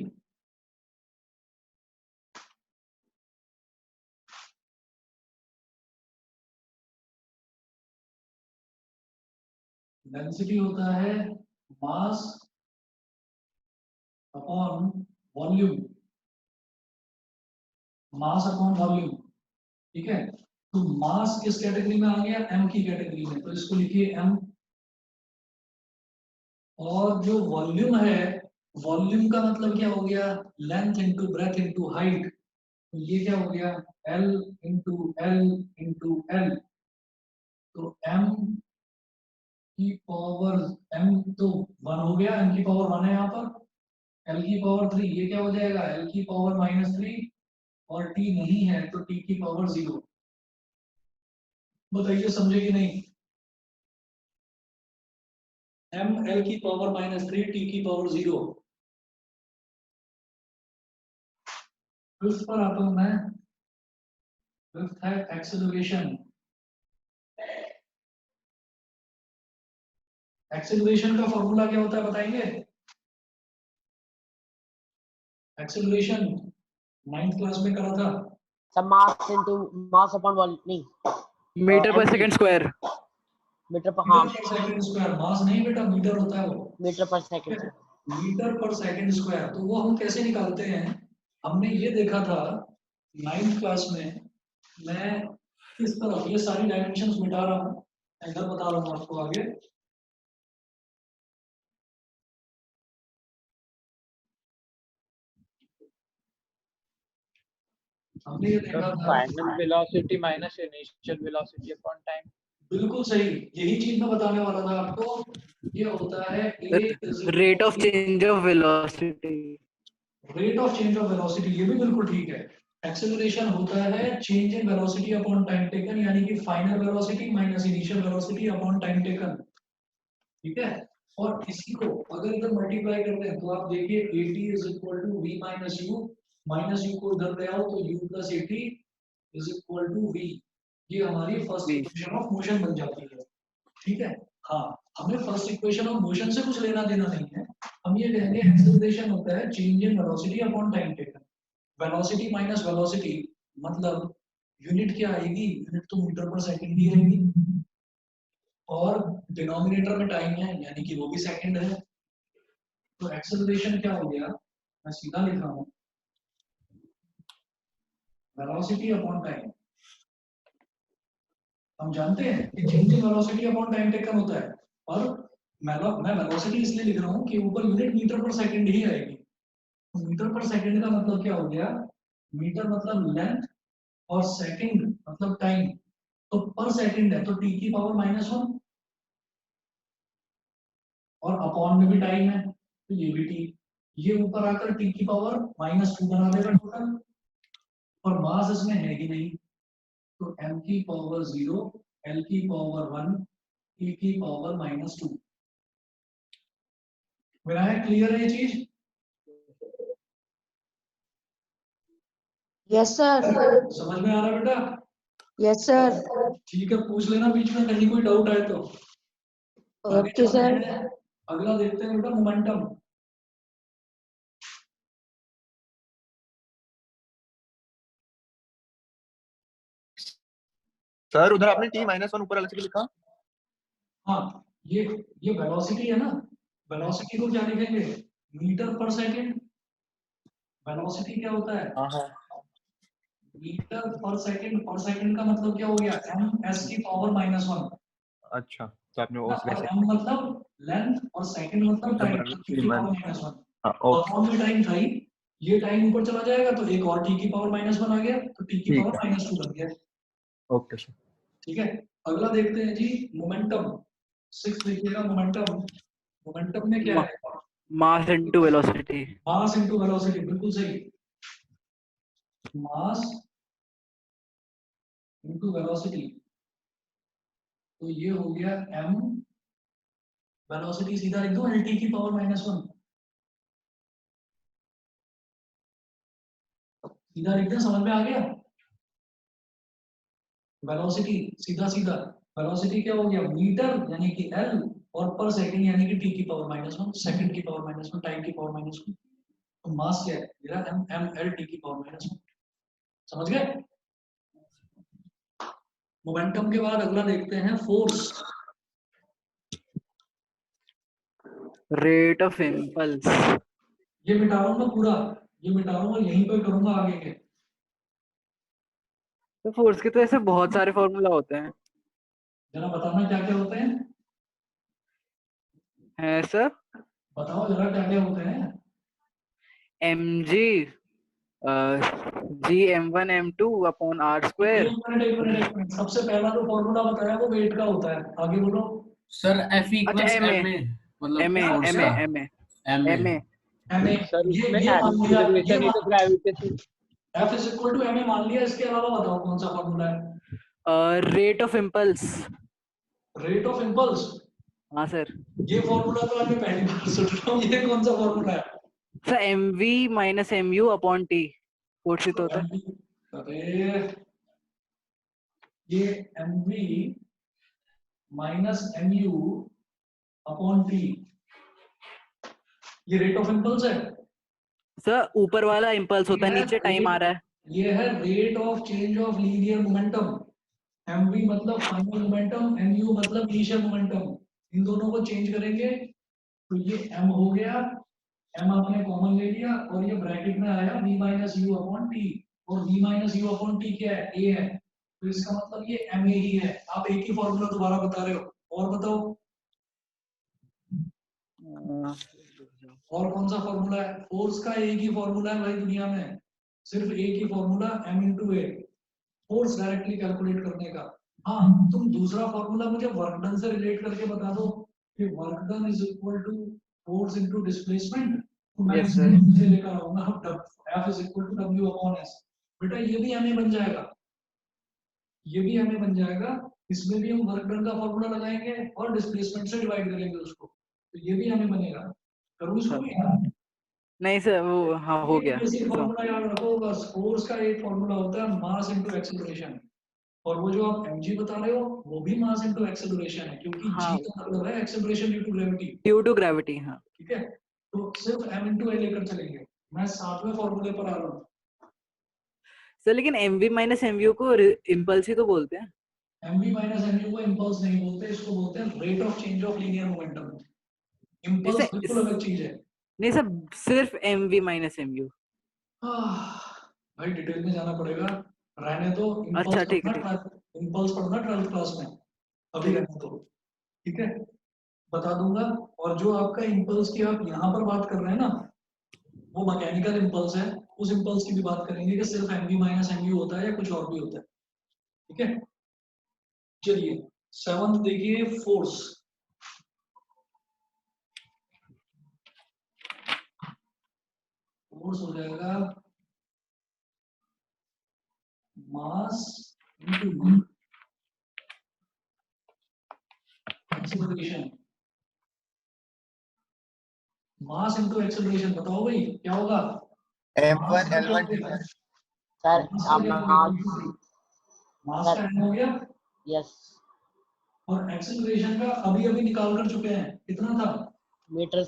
डेंसिटी होता है mass upon volume. Mass upon volume. ठीक है, तो मास किस कैटेगरी में आ गया? m की कैटेगरी में। तो इसको लिखिए m। और जो वॉल्यूम है, वॉल्यूम का मतलब क्या हो गया? Length into breadth into height. तो ये क्या हो गया? l into L into L. तो m की पावर m तो 1 हो गया, m की पावर 1 है यहाँ पर। l की पावर 3, ये क्या हो जाएगा? l की पावर -3। और t नहीं है तो t की पावर 0। बताइए समझे कि नहीं? m l की पावर -3, t की पावर 0। फिफ्थ पर आता हूं मैं। फिफ्थ है एक्सेलरेशन। एक्सेलरेशन का फॉर्मूला क्या होता है बताएंगे? एक्सेलरेशन 9th क्लास में करा था। सब mass into mass upon volume नहीं मीटर पर mg सेकंड स्क्वायर। मीटर पर हाँ मीटर पर सेकंड स्क्वायर। मास नहीं बेटा, मीटर होता है वो। मीटर पर सेकंड। मीटर पर सेकंड स्क्वायर। तो वो हम कैसे निकालते हैं? हमने ये देखा था 9th क्लास में। मैं किस तरह ये सारी डायमेंशंस मिटा रहा हूँ, इधर बता रहा हूँ आपको आगे। हमने ये देखा था। Final velocity minus initial velocity upon time. बिल्कुल सही, यही चीज मैं बताने वाला था आपको। ये होता है rate of change of velocity. Rate of change of velocity, ये भी बिल्कुल ठीक है। एक्सेलरेशन होता है change in velocity upon time taken, यानी कि final velocity minus initial velocity upon time taken. ठीक है, और इसी को अगर इधर मल्टीप्लाई करते हैं तो आप देखिए AT is equal to V minus U को इधर ले आओ तो U plus AT is equal to V। ये हमारी फर्स्ट इक्वेशन ऑफ मोशन बन जाती है। ठीक है, हाँ, हमें फर्स्ट इक्वेशन ऑफ मोशन से कुछ लेना देना नहीं है। हम ये कहेंगे एक्सेलरेशन होता है change in velocity upon time taken. Velocity minus velocity मतलब यूनिट क्या आएगी? यूनिट तो मीटर पर सेकंड ही आएगी। और डिनोमिनेटर में टाइम है, यानी कि वो भी सेकंड है। तो एक्सेलरेशन क्या हो गया? मैं सीधा लिख रहा हूँ, वेलोसिटी अपॉन टाइम। हम जानते हैं कि change in velocity upon time taken होता है, और मैं वेलोसिटी इसलिए लिख रहा हूँ कि ऊपर यूनिट मीटर पर सेकंड ही आएगी। तो मीटर पर सेकंड का मतलब क्या हो गया? मीटर मतलब लेंथ और सेकंड मतलब टाइम। तो पर सेकंड है तो t की पावर -1, और अपॉन में भी टाइम है तो ये भी t। ये ऊपर आकर t की पावर -2 बना देगा टोटल। और मास इसमें है ही नहीं, तो m की पावर 0, l की पावर 1, t की पावर -2। मेरा है क्लियर है ये चीज? Yes sir. समझ में आ रहा है बेटा? Yes sir. ठीक है, पूछ लेना बीच में कहीं कोई डाउट आए तो। आगे ओके चलते सर। हैं, अगला देखते हैं बेटा मोमेंटम। सर उधर आपने t-1 ऊपर अलग से क्यों लिखा? हाँ, ये वेलोसिटी है ना, वेलोसिटी को क्या लिखेंगे, मीटर पर सेकंड। वेलोसिटी क्या होता है, हाँ मीटर पर सेकंड का मतलब क्या हो गया, ms की पावर -1। अच्छा, तो आपने वो और वैसे m मतलब लेंथ और सेकंड मतलब टाइम, t की पावर -1। हाँ और ओके फॉर्म में टाइम था ही, ये टाइम ऊपर चला जाएगा तो एक और t की पावर -1 आ गया, तो t की ठीक पावर -2 बन गया। Okay sir. ठीक है, अगला देखते हैं जी, मोमेंटम। 6 देखिएगा, मोमेंटम। मोमेंटम में क्या है, mass into velocity. Mass into velocity, बिल्कुल सही। मास इनटू वेलोसिटी, तो ये हो गया m, वेलोसिटी सीधा लिख दो lt की पावर -1, सीधा लिख दें, समझ में आ गया। वेलोसिटी सीधा सीधा, वेलोसिटी क्या हो गया, मीटर यानी कि l, और पर सेकंड यानी कि t की पावर -1, सेकंड की पावर -1, टाइम की पावर -1। तो मास क्या है मेरा, m l t की पावर -1। समझ गए। मोमेंटम के बाद अगला देखते हैं फोर्स। Rate of impulse. ये मिटा दूंगा पूरा, ये मिटा दूंगा, यहीं पर करूंगा आगे के। तो फोर्स के तो ऐसे बहुत सारे फॉर्मूला होते हैं। जरा बताना क्या क्या होते हैं, है सर। बताओ जरा क्या क्या होते हैं। mg g m1 m2 upon r square. एक मिनट, सबसे पहला जो फॉर्मूला बताया वो वेट का होता है, आगे बोलो। सर F अच्छा इक्वल्स ma ma, मतलब ma फोर्स ma का ma ma। ma ma, sir उसमें ये मान लिया, ये एक्सीलरेशन ही तो मान, gravitation. F is equal to ma मान लिया, इसके अलावा बताओ कौन सा फॉर्मूला है। Rate of impulse. Rate of impulse, हाँ सर। ये फॉर्मूला तो मैं पहली बार सुन रहा हूँ, ये कौन सा फॉर्मूला है। Sir mv minus mu upon t, force ही तो होता है। अरे ये mv minus mu upon t, ये रेट ऑफ इम्पल्स है। सर ऊपर वाला इम्पल्स होता है, नीचे टाइम आ रहा है। ये है rate of change of linear momentum. mv मतलब फाइनल मोमेंटम, mu मतलब इनिशियल मोमेंटम, इन दोनों को चेंज करेंगे तो ये m हो गया, m आपने कॉमन ले लिया और ये ब्रैकेट में आया v minus you upon T, और v minus you upon T क्या है, a है, तो इसका मतलब ये ma ही है। आप एक ही फॉर्मूला दोबारा बता रहे हो, और बताओ और कौन सा फॉर्मूला है, फोर्स का एक ही फॉर्मूला है भाई दुनिया में, सिर्फ एक ही फॉर्मूला m इंटू ए, फोर्स डायरेक्टली कैलकुलेट करने का। हाँ, तुम दूसरा फॉर्मूला मुझे वर्क डन से रिलेट करके बता दो कि work done is equal to force into displacement, तो मैं Yes, इसको sir. नीचे लेकर आऊंगा, F is equal to W upon S। बेटा ये भी हमें बन जाएगा, ये भी हमें बन जाएगा, इसमें भी हम वर्क डन का फॉर्मूला लगाएंगे और डिस्प्लेसमेंट से डिवाइड करेंगे उसको, तो ये भी हमें बनेगा। करूँ इसको भी? नहीं सर, वो हाँ हो गया। बेसिक फॉर्मूला याद रखो बस, फोर्स का एक फॉर्मूला होता है मास इनटू एक्सेलरेशन, और वो जो आप mg बता रहे हो वो भी मास इनटू एक्सेलरेशन है, क्योंकि हाँ, g का मतलब है acceleration due to gravity. Due to gravity. हाँ ठीक है, तो सिर्फ m इनटू a लेकर चलेंगे। मैं सातवें फॉर्मूले पर आ रहा हूँ। सर, लेकिन mv माइनस mu को इम्पल्स ही तो बोलते हैं। mv माइनस mu को इम्पल्स नहीं बोलते, इसको बोलते हैं rate of change of linear momentum. Impulse बिल्कुल अलग चीज है। नहीं सर, सिर्फ mv माइनस mu। भाई डिटेल में जाना पड़ेगा, रहने दो। अच्छा ठीक है, ठीक। इम्पल्स पढ़ना 12th क्लास में, अभी रहने दो। ठीक है, बता दूंगा। और जो आपका इम्पल्स की आप यहाँ पर बात कर रहे हैं ना, वो मैकेनिकल इम्पल्स है, उस इम्पल्स की भी बात करेंगे कि सिर्फ mv माइनस mu होता है या कुछ और भी होता है। ठीक है, चलिए 7th देखिए, फोर्स। फोर्स हो जाएगा mass into acceleration. Mass into acceleration, बताओ भाई क्या होगा। m1 l1 t1। सर मास का m हो गया, यस और एक्सेलरेशन का अभी अभी निकाल कर चुके हैं, कितना था, मीटर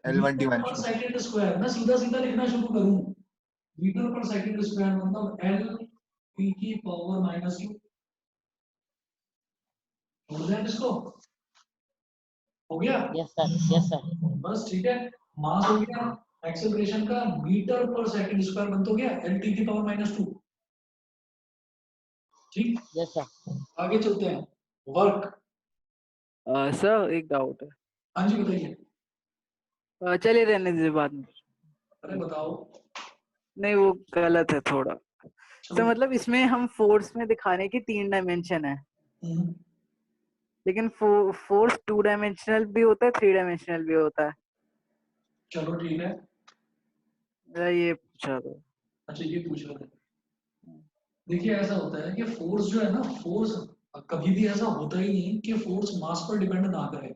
l1 t1। पर सेकंड स्क्वायर। मैं सीधा सीधा लिखना शुरू करूं, मीटर पर सेकंड स्क्वायर मतलब l t की पावर -2। छोड़ दें इसको, हो गया? Yes sir, yes sir. बस ठीक है, मास हो गया, एक्सेलरेशन का मीटर पर सेकंड स्क्वायर बन तो गया LT की पावर -2। ठीक, यस सर। आगे चलते हैं। वर्क, सर एक डाउट है। हाँ जी बताइए। चलिए रहने दीजिए बाद में। अरे बताओ। नहीं वो गलत है थोड़ा। तो चलो। मतलब इसमें हम फोर्स में दिखाने की 3 डायमेंशन है, हम्म, लेकिन फोर्स 2 डायमेंशनल भी होता है, 3 डायमेंशनल भी होता है। चलो ठीक है। जरा ये पूछा तो। अच्छा ये पूछ रहे थे। देखिए ऐसा होता है कि फोर्स जो है ना, फोर्स कभी भी ऐसा होता ही नहीं कि फोर्स मास पर डिपेंड ना करे।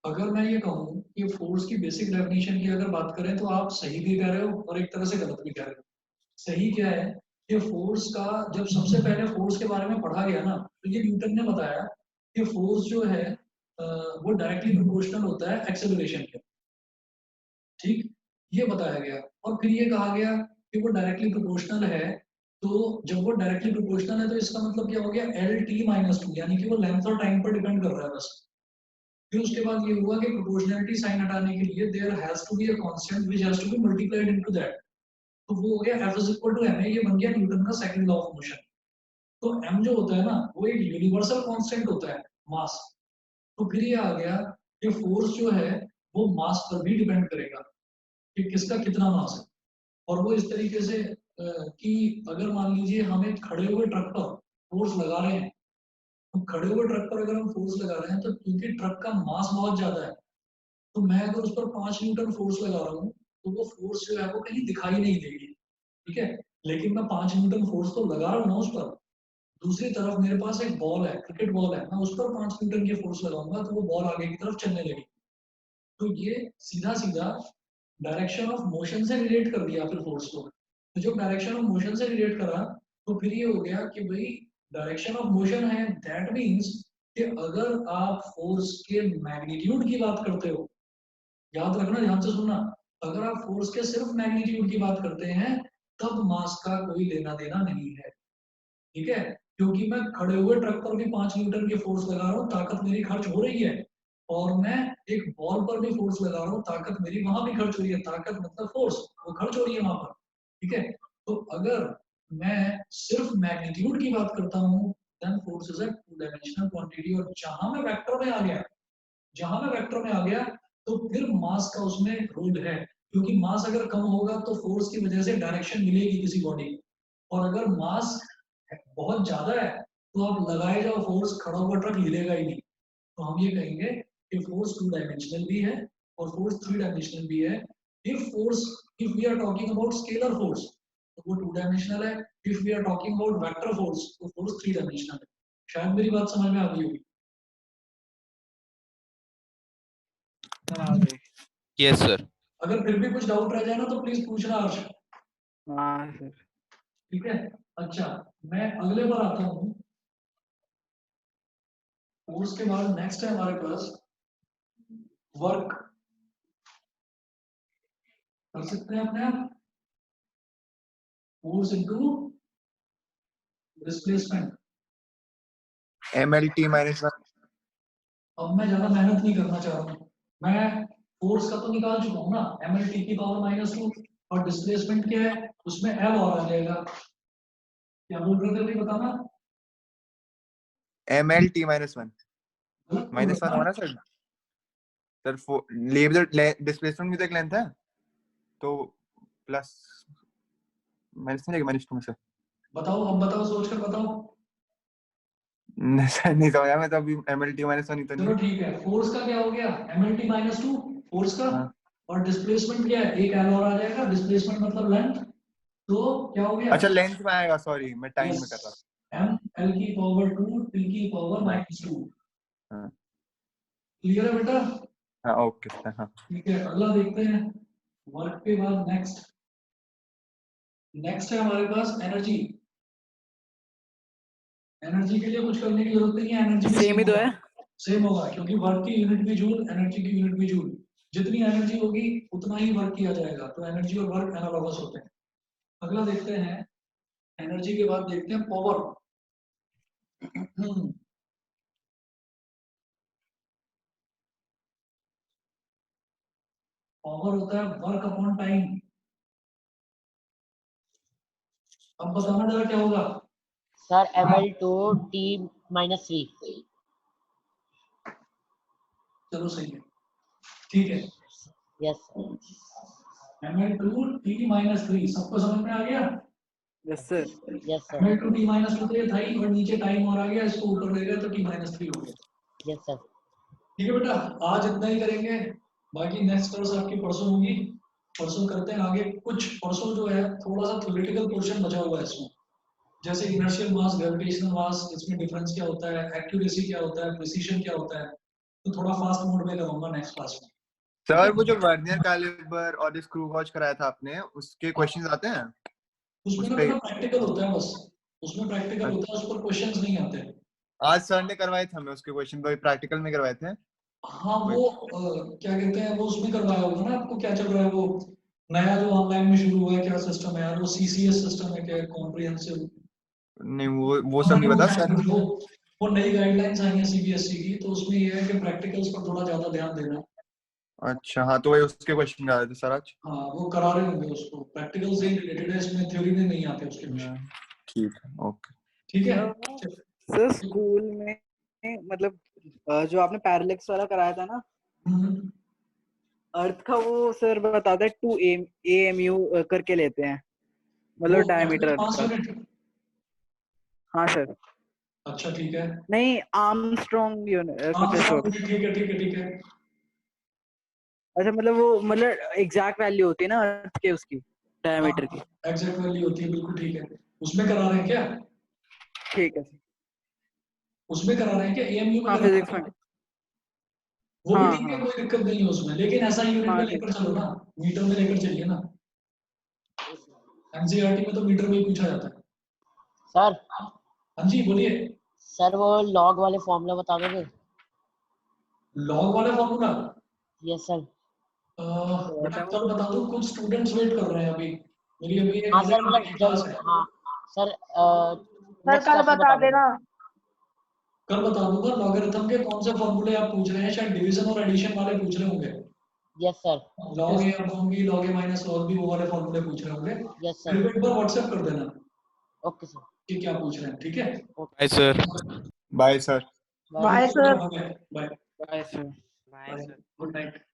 अगर मैं ये कहूँ कि फोर्स की बेसिक डेफिनेशन की अगर बात करें तो आप सही भी कह रहे हो और एक तरह से गलत भी कह रहे हो। सही क्या है कि फोर्स का जब सबसे पहले फोर्स के बारे में पढ़ा गया ना, तो ये न्यूटन ने बताया कि फोर्स जो है वो डायरेक्टली प्रोपोर्शनल होता है एक्सेलरेशन के। ठीक, ये बताया गया और फिर ये कहा गया कि वो डायरेक्टली प्रोपोर्शनल है। तो जब वो डायरेक्टली प्रोपोर्शनल है तो इसका मतलब क्या हो गया, LT-2, यानी कि वो लेंथ और टाइम पर डिपेंड कर रहा है बस। फिर उसके बाद ये हुआ कि प्रोपोर्शनैलिटी साइन हटाने के लिए there has to be a constant which has to be multiplied into that. तो वो हो गया F is equal to ma, ये बन गया न्यूटन का सेकंड लॉ ऑफ मोशन। तो m जो होता है ना वो एक यूनिवर्सल कांस्टेंट होता है, मास। तो फिर ये आ गया कि फोर्स जो है वो मास पर भी डिपेंड करेगा कि किसका कितना मास है। और वो इस तरीके से कि अगर मान लीजिए हम एक खड़े हुए ट्रक पर फोर्स लगा रहे हैं, तो खड़े हुए ट्रक पर अगर हम फोर्स लगा रहे हैं तो क्योंकि ट्रक का मास बहुत ज्यादा है, तो मैं अगर उस पर 5 न्यूटन फोर्स लगा रहा हूँ तो वो फोर्स जो है वो कहीं दिखाई नहीं देगी। ठीक है, लेकिन मैं 5 न्यूटन फोर्स तो लगा रहा हूँ ना उस पर। दूसरी तरफ मेरे पास एक बॉल है, क्रिकेट बॉल है, मैं उस पर 5 न्यूटन की फोर्स लगाऊंगा तो वो बॉल आगे की तरफ चलने लगेगी। तो ये सीधा सीधा डायरेक्शन ऑफ मोशन से रिलेट कर दिया फिर फोर्स को। तो जब डायरेक्शन ऑफ मोशन से रिलेट करा तो फिर ये हो गया कि भाई डायरेक्शन ऑफ मोशन है, दैट मीन्स कि अगर आप फोर्स के मैग्नीट्यूड की बात करते हो, याद रखना, ध्यान से सुनना, अगर आप फोर्स के सिर्फ मैग्नीट्यूड की बात करते हैं तब मास का कोई लेना देना नहीं है। ठीक है, क्योंकि मैं खड़े हुए ट्रक पर भी 5 न्यूटन की फोर्स लगा रहा हूँ, ताकत मेरी खर्च हो रही है। और मैं एक बॉल पर भी फोर्स लगा रहा हूँ, ताकत मेरी वहां भी खर्च हो रही है। ताकत मतलब फोर्स, वो खर्च हो रही है वहां पर। ठीक है, तो अगर मैं सिर्फ मैग्नीट्यूड की बात करता हूँ then force is a two dimensional quantity. और जहां मैं वेक्टर में आ गया, जहां मैं वेक्टर में आ गया तो फिर मास का उसमें रोल है, क्योंकि मास अगर कम होगा तो फोर्स की वजह से डायरेक्शन मिलेगी किसी बॉडी को। और अगर मास बहुत ज्यादा है तो आप लगाए जाओ फोर्स, खड़ा हुआ ट्रक हिलेगा ही नहीं। तो हम ये कहेंगे कि फोर्स टू डायमेंशनल भी है और फोर्स थ्री डायमेंशनल भी है। If we are talking about scalar force तो वो टू डायमेंशनल है। If we are talking about vector force तो फोर्स थ्री डायमेंशनल है। शायद मेरी बात समझ में आ गई होगी। Yes sir. अगर फिर भी कुछ डाउट रह जाए ना तो प्लीज पूछना हर्ष। हाँ सर। ठीक है, अच्छा मैं अगले बार आता हूँ। फोर्स के बाद नेक्स्ट है हमारे पास वर्क। कर सकते हैं अपने आप, फोर्स इनटू डिस्प्लेसमेंट। MLT-1। अब मैं ज्यादा मेहनत नहीं करना चाह रहा हूँ, मैं फोर्स का तो निकाल चुका हूँ ना, MLT की पावर -2, और डिस्प्लेसमेंट क्या है उसमें L और आ जाएगा। क्या बोल रहे थे भाई बताना। MLT-1 -1 होना सर। सर लेवल डिस्प्लेसमेंट भी तो एक लेंथ है, तो प्लस माइनस नहीं -2 में सर। बताओ, अब बताओ, सोच कर बताओ। नहीं सर, नहीं समझा मैं तो अभी। MLT-1 ही तो नहीं चलो है। ठीक है, फोर्स का क्या हो गया MLT-2 फोर्स का, हाँ। और डिस्प्लेसमेंट क्या है, एक L और आ जाएगा, डिस्प्लेसमेंट मतलब लेंथ। तो क्या हो गया, अच्छा लेंथ में आएगा, सॉरी मैं टाइम में कर रहा था। M L की पावर 2 T की पावर -2। हाँ क्लियर है बेटा। हाँ ओके सर। हाँ ठीक है, अगला देखते हैं। वर्क के बाद नेक्स्ट है हमारे पास एनर्जी। एनर्जी के लिए कुछ करने की जरूरत नहीं है, एनर्जी भी सेम ही तो है। सेम होगा, क्योंकि वर्क की यूनिट भी जूल, एनर्जी की यूनिट भी जूल। जितनी एनर्जी होगी उतना ही वर्क किया जाएगा, तो एनर्जी और वर्क एनालॉगस होते हैं। अगला देखते हैं, एनर्जी के बाद देखते हैं पावर। पावर होता है वर्क अपॉन टाइम। अब बताना जरा क्या होगा। Sir ml to t minus 3। चलो सही है, ठीक है। Yes sir. ml2 t minus 3 सबको समझ में आ गया। Yes sir. Yes sir. ml2 t minus 2 तो ये था ही, और नीचे टाइम और आ गया, इसको ऊपर ले गया तो t minus 3 हो गया। Yes sir. ठीक है बेटा, आज इतना ही करेंगे, बाकी नेक्स्ट क्लास आपकी परसों होगी। परसों करते हैं आगे कुछ। परसों जो है थोड़ा सा थ्योरेटिकल पोर्शन बचा हुआ है इसमें, जैसे इनर्शियल मास, ग्रेविटेशनल मास, इसमें डिफरेंस क्या होता है, एक्यूरेसी क्या होता है, प्रिसीशन क्या होता है, तो थोड़ा फास्ट मोड में करूंगा नेक्स्ट क्लास में। सर वो जो वर्नियर कैलिपर और स्क्रू गॉज कराया था आपने, उसके क्वेश्चंस आते हैं उसमें उस ना पे? बेटा प्रैक्टिकल होता है बस, उसमें प्रैक्टिकल होता है, उस पर क्वेश्चंस नहीं आते। आज सर ने करवाए थे हमें उसके क्वेश्चन, वही प्रैक्टिकल में करवाए थे। हाँ वो क्या कहते हैं, वो उसमें करवाया होगा ना आपको। क्या चल रहा है वो नया जो ऑनलाइन में शुरू हुआ है, क्या सिस्टम है यार, वो सीसीएस सिस्टम है क्या, कॉम्प्रिहेंसिव। नहीं वो सब नहीं पता सर। वो नई गाइडलाइंस आई हैं सीबीएसई की, तो उसमें ये है कि प्रैक्टिकल्स पर थोड़ा ज्यादा ध्यान देना। अच्छा हाँ, तो वही उसके क्वेश्चन आ रहे थे सर आज। हाँ वो करा रहे होंगे उसको, प्रैक्टिकल से रिलेटेड है, इसमें थ्योरी में नहीं आते उसके क्वेश्चन। ठीक है, ओके। ठीक है। सर स्कूल में मतलब जो आपने पैरेलैक्स वाला कराया था ना, अर्थ का वो सर बताते हैं 2 AMU करके लेते हैं, मतलब डायमीटर अर्थ का। हाँ सर। अच्छा ठीक है। नहीं, आर्मस्ट्रॉन्ग कुछ ऐसा होता है। ठीक है ठीक है ठीक है। अच्छा मतलब वो मतलब एग्जैक्ट वैल्यू होती है ना अर्थ के, उसकी डायमीटर की। एग्जैक्ट वैल्यू होती है, बिल्कुल ठीक है। उसमें करा रहे हैं क्या? ठीक है। उसमें करा रहे हैं क्या, एएमयू में हाँ करा रहे फिजिक्स हैं? में। वो भी हाँ ठीक है, हाँ कोई दिक्कत नहीं है उसमें, लेकिन ऐसा यूनिट में हाँ ठीक। लेकर चलो ना, मीटर में लेकर चलिए ना। एनसीईआरटी में तो मीटर में ही पूछा जाता है। सर हाँ जी बोलिए। सर वो लॉग वाले फॉर्मूला बता दोगे? लॉग वाला फॉर्मूला? Yes sir. बेटा कल बता दूं, कुछ स्टूडेंट्स वेट कर रहे हैं अभी, मेरी अभी एक हाँ आधे सर घंटे मतलब की जल क्लास है। हाँ सर सर नेक्स्ट कल क्लास में बता बता देना। देना। कल बता दूंगा। लॉगरिथम के कौन से फॉर्मूले आप पूछ रहे हैं, शायद डिवीजन और एडिशन वाले पूछ रहे होंगे। Yes sir. लॉग ए अपॉन बी, लॉग ए माइनस लॉग बी, वो वाले फॉर्मूले पूछ रहे होंगे। यस मेरे सर। को एक बार व्हाट्सएप कर देना ओके सर। कि क्या पूछ रहे हैं, ठीक है। Bye sir. Bye sir. Bye sir. Bye. Bye sir. Good night.